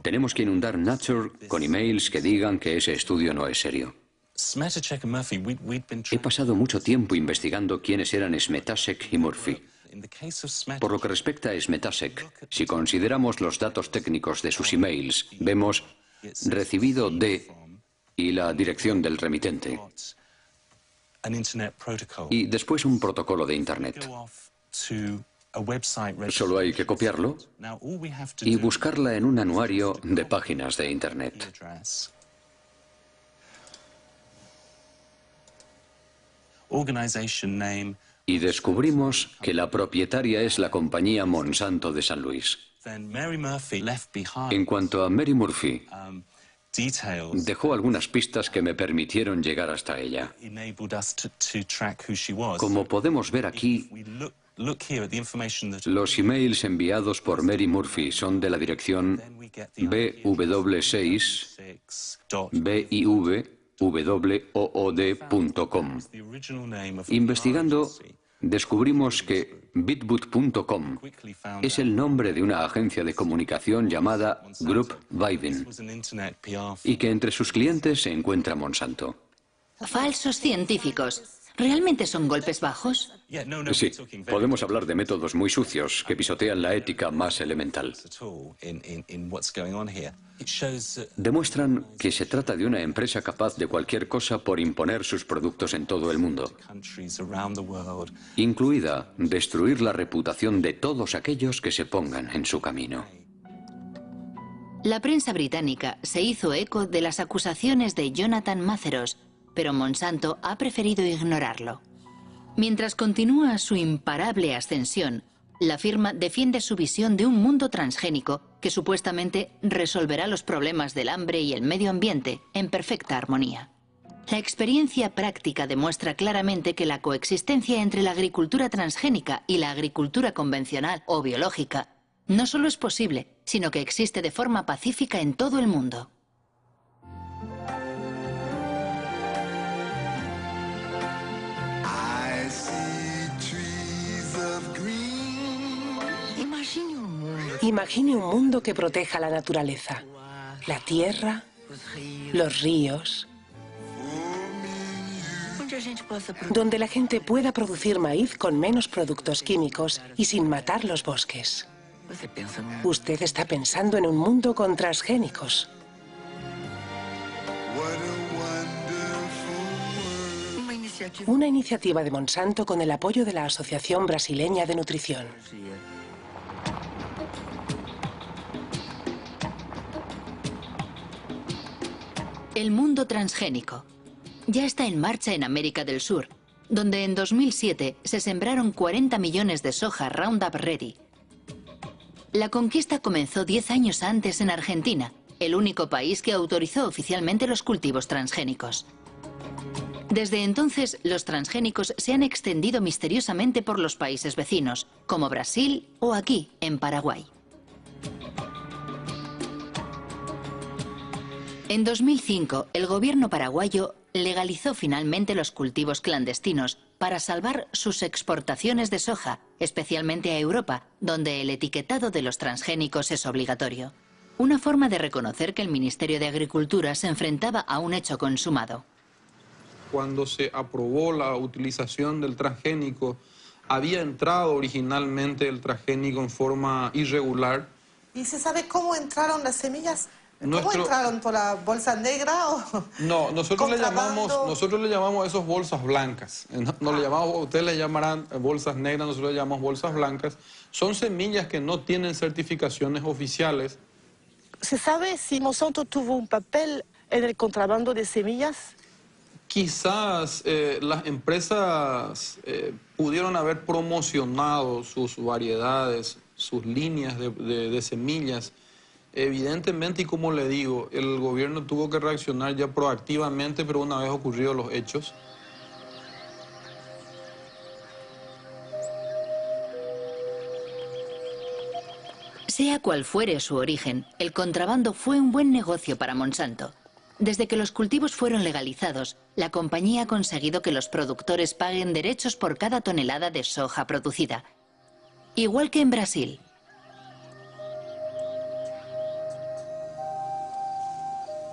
Speaker 3: Tenemos que inundar Nature con emails que digan que ese estudio no es serio. He pasado mucho tiempo investigando quiénes eran Smetasek y Murphy. Por lo que respecta a Smetasek, si consideramos los datos técnicos de sus emails, vemos recibido de y la dirección del remitente. Y después un protocolo de Internet. Solo hay que copiarlo y buscarla en un anuario de páginas de Internet. Y descubrimos que la propietaria es la compañía Monsanto de San Luis. En cuanto a Mary Murphy, dejó algunas pistas que me permitieron llegar hasta ella. Como podemos ver aquí, los emails enviados por Mary Murphy son de la dirección bw6biwood.com. Investigando, descubrimos que bitboot.com es el nombre de una agencia de comunicación llamada Group Vivin y que entre sus clientes se encuentra Monsanto.
Speaker 4: Falsos científicos. ¿Realmente son golpes bajos?
Speaker 3: Sí, podemos hablar de métodos muy sucios que pisotean la ética más elemental. Demuestran que se trata de una empresa capaz de cualquier cosa por imponer sus productos en todo el mundo, incluida destruir la reputación de todos aquellos que se pongan en su camino.
Speaker 4: La prensa británica se hizo eco de las acusaciones de Jonathan Matthews, pero Monsanto ha preferido ignorarlo. Mientras continúa su imparable ascensión, la firma defiende su visión de un mundo transgénico que supuestamente resolverá los problemas del hambre y el medio ambiente en perfecta armonía. La experiencia práctica demuestra claramente que la coexistencia entre la agricultura transgénica y la agricultura convencional o biológica no solo es posible, sino que existe de forma pacífica en todo el mundo.
Speaker 5: Imagine un mundo que proteja la naturaleza, la tierra, los ríos, donde la gente pueda producir maíz con menos productos químicos y sin matar los bosques. Usted está pensando en un mundo con transgénicos. Una iniciativa de Monsanto con el apoyo de la Asociación Brasileña de Nutrición.
Speaker 4: El mundo transgénico ya está en marcha en América del Sur, donde en 2007 se sembraron 40 millones de soja Roundup Ready. La conquista comenzó 10 años antes en Argentina, el único país que autorizó oficialmente los cultivos transgénicos. Desde entonces, los transgénicos se han extendido misteriosamente por los países vecinos, como Brasil o aquí, en Paraguay. En 2005, el gobierno paraguayo legalizó finalmente los cultivos clandestinos para salvar sus exportaciones de soja, especialmente a Europa, donde el etiquetado de los transgénicos es obligatorio. Una forma de reconocer que el Ministerio de Agricultura se enfrentaba a un hecho consumado.
Speaker 11: Cuando se aprobó la utilización del transgénico, había entrado originalmente el transgénico en forma irregular.
Speaker 6: ¿Y se sabe cómo entraron las semillas? ¿Cómo entraron? ¿Por la bolsa negra o...?
Speaker 11: No, nosotros le llamamos esas bolsas blancas. No le llamamos, ustedes le llamarán bolsas negras, nosotros le llamamos bolsas blancas. Son semillas que no tienen certificaciones oficiales.
Speaker 6: ¿Se sabe si Monsanto tuvo un papel en el contrabando de semillas?
Speaker 11: Quizás las empresas pudieron haber promocionado sus variedades, sus líneas de semillas. Evidentemente, y como le digo, el gobierno tuvo que reaccionar ya proactivamente, pero una vez ocurridos los hechos.
Speaker 4: Sea cual fuere su origen, el contrabando fue un buen negocio para Monsanto. Desde que los cultivos fueron legalizados, la compañía ha conseguido que los productores paguen derechos por cada tonelada de soja producida. Igual que en Brasil.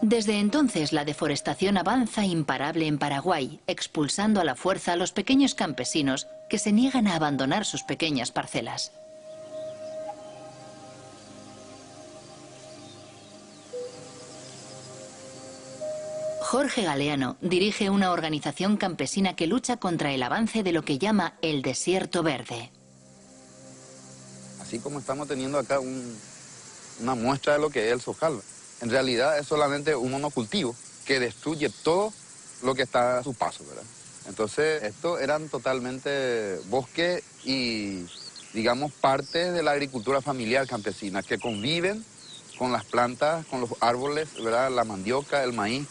Speaker 4: Desde entonces, la deforestación avanza imparable en Paraguay, expulsando a la fuerza a los pequeños campesinos que se niegan a abandonar sus pequeñas parcelas. Jorge Galeano dirige una organización campesina que lucha contra el avance de lo que llama el desierto verde.
Speaker 12: Así como estamos teniendo acá una muestra de lo que es el sojal, en realidad es solamente un monocultivo que destruye todo lo que está a su paso, ¿verdad? Entonces, estos eran totalmente bosque y, digamos, parte de la agricultura familiar campesina, que conviven con las plantas, con los árboles, ¿verdad? La mandioca, el maíz.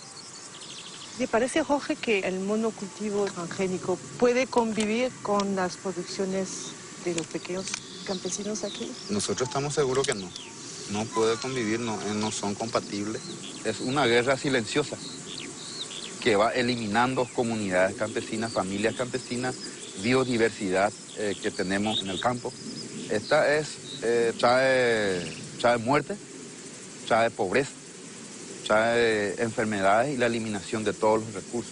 Speaker 6: ¿Le parece, Jorge, que el monocultivo transgénico puede convivir con las producciones de los pequeños campesinos aquí?
Speaker 12: Nosotros estamos seguros que no. No puede convivir, no son compatibles. Es una guerra silenciosa que va eliminando comunidades campesinas, familias campesinas, biodiversidad que tenemos en el campo. Esta trae muerte, trae pobreza, trae enfermedades y la eliminación de todos los recursos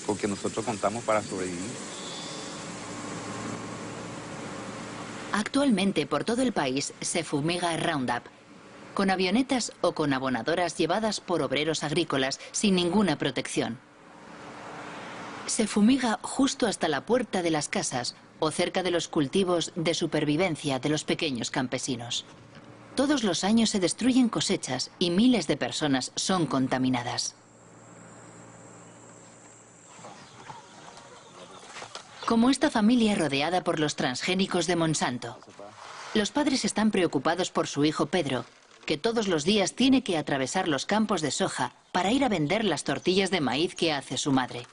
Speaker 12: con que nosotros contamos para sobrevivir.
Speaker 4: Actualmente, por todo el país, se fumiga Roundup, con avionetas o con abonadoras llevadas por obreros agrícolas sin ninguna protección. Se fumiga justo hasta la puerta de las casas o cerca de los cultivos de supervivencia de los pequeños campesinos. Todos los años se destruyen cosechas y miles de personas son contaminadas. Como esta familia rodeada por los transgénicos de Monsanto. Los padres están preocupados por su hijo Pedro, que todos los días tiene que atravesar los campos de soja para ir a vender las tortillas de maíz que hace su madre.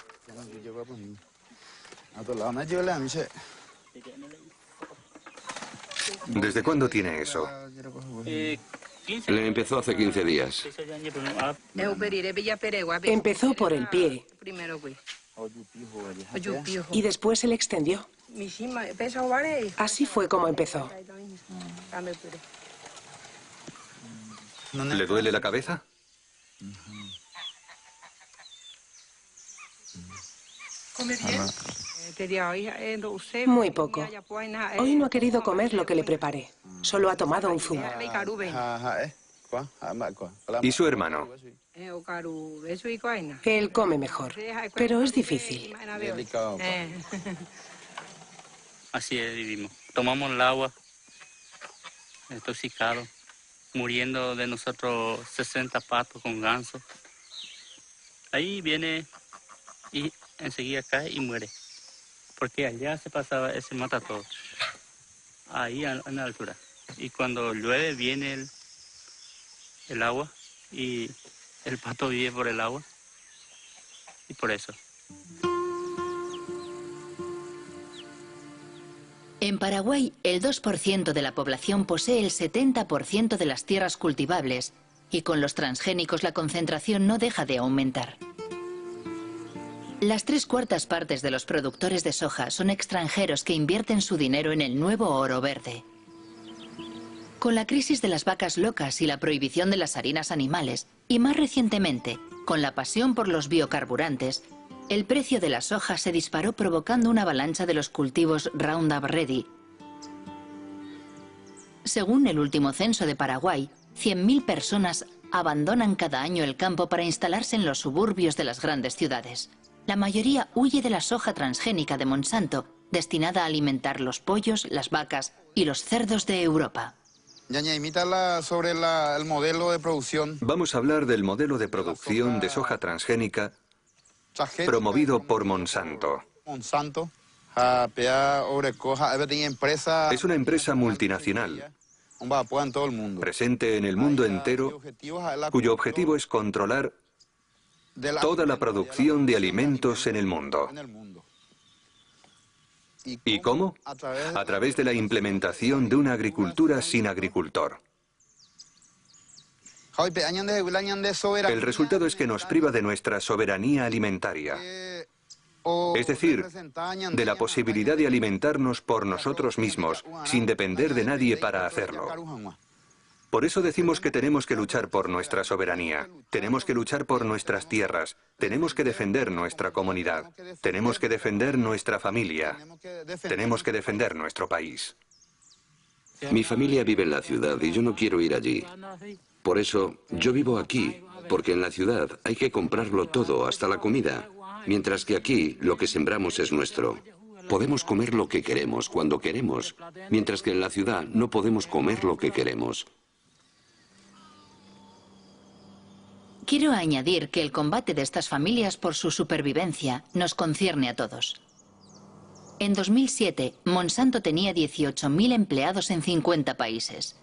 Speaker 2: ¿Desde cuándo tiene eso?
Speaker 1: Le empezó hace 15 días.
Speaker 5: Empezó por el pie. Y después se le extendió. Así fue como empezó.
Speaker 2: ¿Le duele la cabeza?
Speaker 5: Muy poco. Hoy no ha querido comer lo que le preparé. Solo ha tomado un zumo.
Speaker 2: ¿Y su hermano?
Speaker 5: Él come mejor, pero es difícil.
Speaker 7: Así es, vivimos. Tomamos el agua, intoxicado.
Speaker 13: muriendo de nosotros 60 patos con gansos. Ahí viene y enseguida cae y muere. Porque allá se pasaba, se mata todo. Ahí en la altura. Y cuando llueve viene el agua y el pato vive por el agua. Y por eso.
Speaker 4: En Paraguay, el 2% de la población posee el 70% de las tierras cultivables y con los transgénicos la concentración no deja de aumentar. Las 3/4 partes de los productores de soja son extranjeros que invierten su dinero en el nuevo oro verde. Con la crisis de las vacas locas y la prohibición de las harinas animales, y más recientemente, con la pasión por los biocarburantes, el precio de la soja se disparó provocando una avalancha de los cultivos Roundup Ready. Según el último censo de Paraguay, 100.000 personas abandonan cada año el campo para instalarse en los suburbios de las grandes ciudades. La mayoría huye de la soja transgénica de Monsanto, destinada a alimentar los pollos, las vacas y los cerdos de Europa.
Speaker 12: Ñaña, imítala sobre el modelo de producción.
Speaker 2: Vamos a hablar del modelo de producción de soja transgénica promovido por Monsanto. Es una empresa multinacional presente en el mundo entero, cuyo objetivo es controlar toda la producción de alimentos en el mundo. ¿Y cómo? A través de la implementación de una agricultura sin agricultor. El resultado es que nos priva de nuestra soberanía alimentaria, es decir, de la posibilidad de alimentarnos por nosotros mismos, sin depender de nadie para hacerlo. Por eso decimos que tenemos que luchar por nuestra soberanía, tenemos que luchar por nuestras tierras, tenemos que defender nuestra comunidad, tenemos que defender nuestra familia, tenemos que defender nuestro país.
Speaker 1: Mi familia vive en la ciudad y yo no quiero ir allí. Por eso, yo vivo aquí, porque en la ciudad hay que comprarlo todo, hasta la comida, mientras que aquí lo que sembramos es nuestro. Podemos comer lo que queremos, cuando queremos, mientras que en la ciudad no podemos comer lo que queremos.
Speaker 4: Quiero añadir que el combate de estas familias por su supervivencia nos concierne a todos. En 2007, Monsanto tenía 18.000 empleados en 50 países.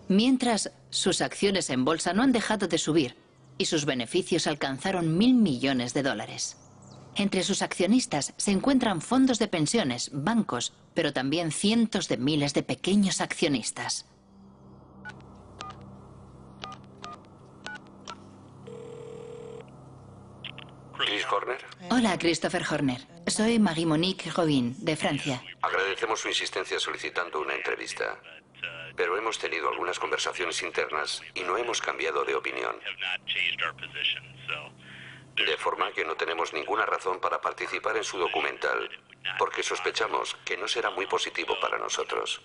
Speaker 4: Mientras, sus acciones en bolsa no han dejado de subir y sus beneficios alcanzaron $1.000 millones. Entre sus accionistas se encuentran fondos de pensiones, bancos, pero también cientos de miles de pequeños accionistas.
Speaker 1: ¿Chris Horner?
Speaker 4: Hola, Christopher Horner. Soy Marie-Monique Robin, de Francia.
Speaker 1: Agradecemos su insistencia solicitando una entrevista. Pero hemos tenido algunas conversaciones internas y no hemos cambiado de opinión. De forma que no tenemos ninguna razón para participar en su documental, porque sospechamos que no será muy positivo para nosotros.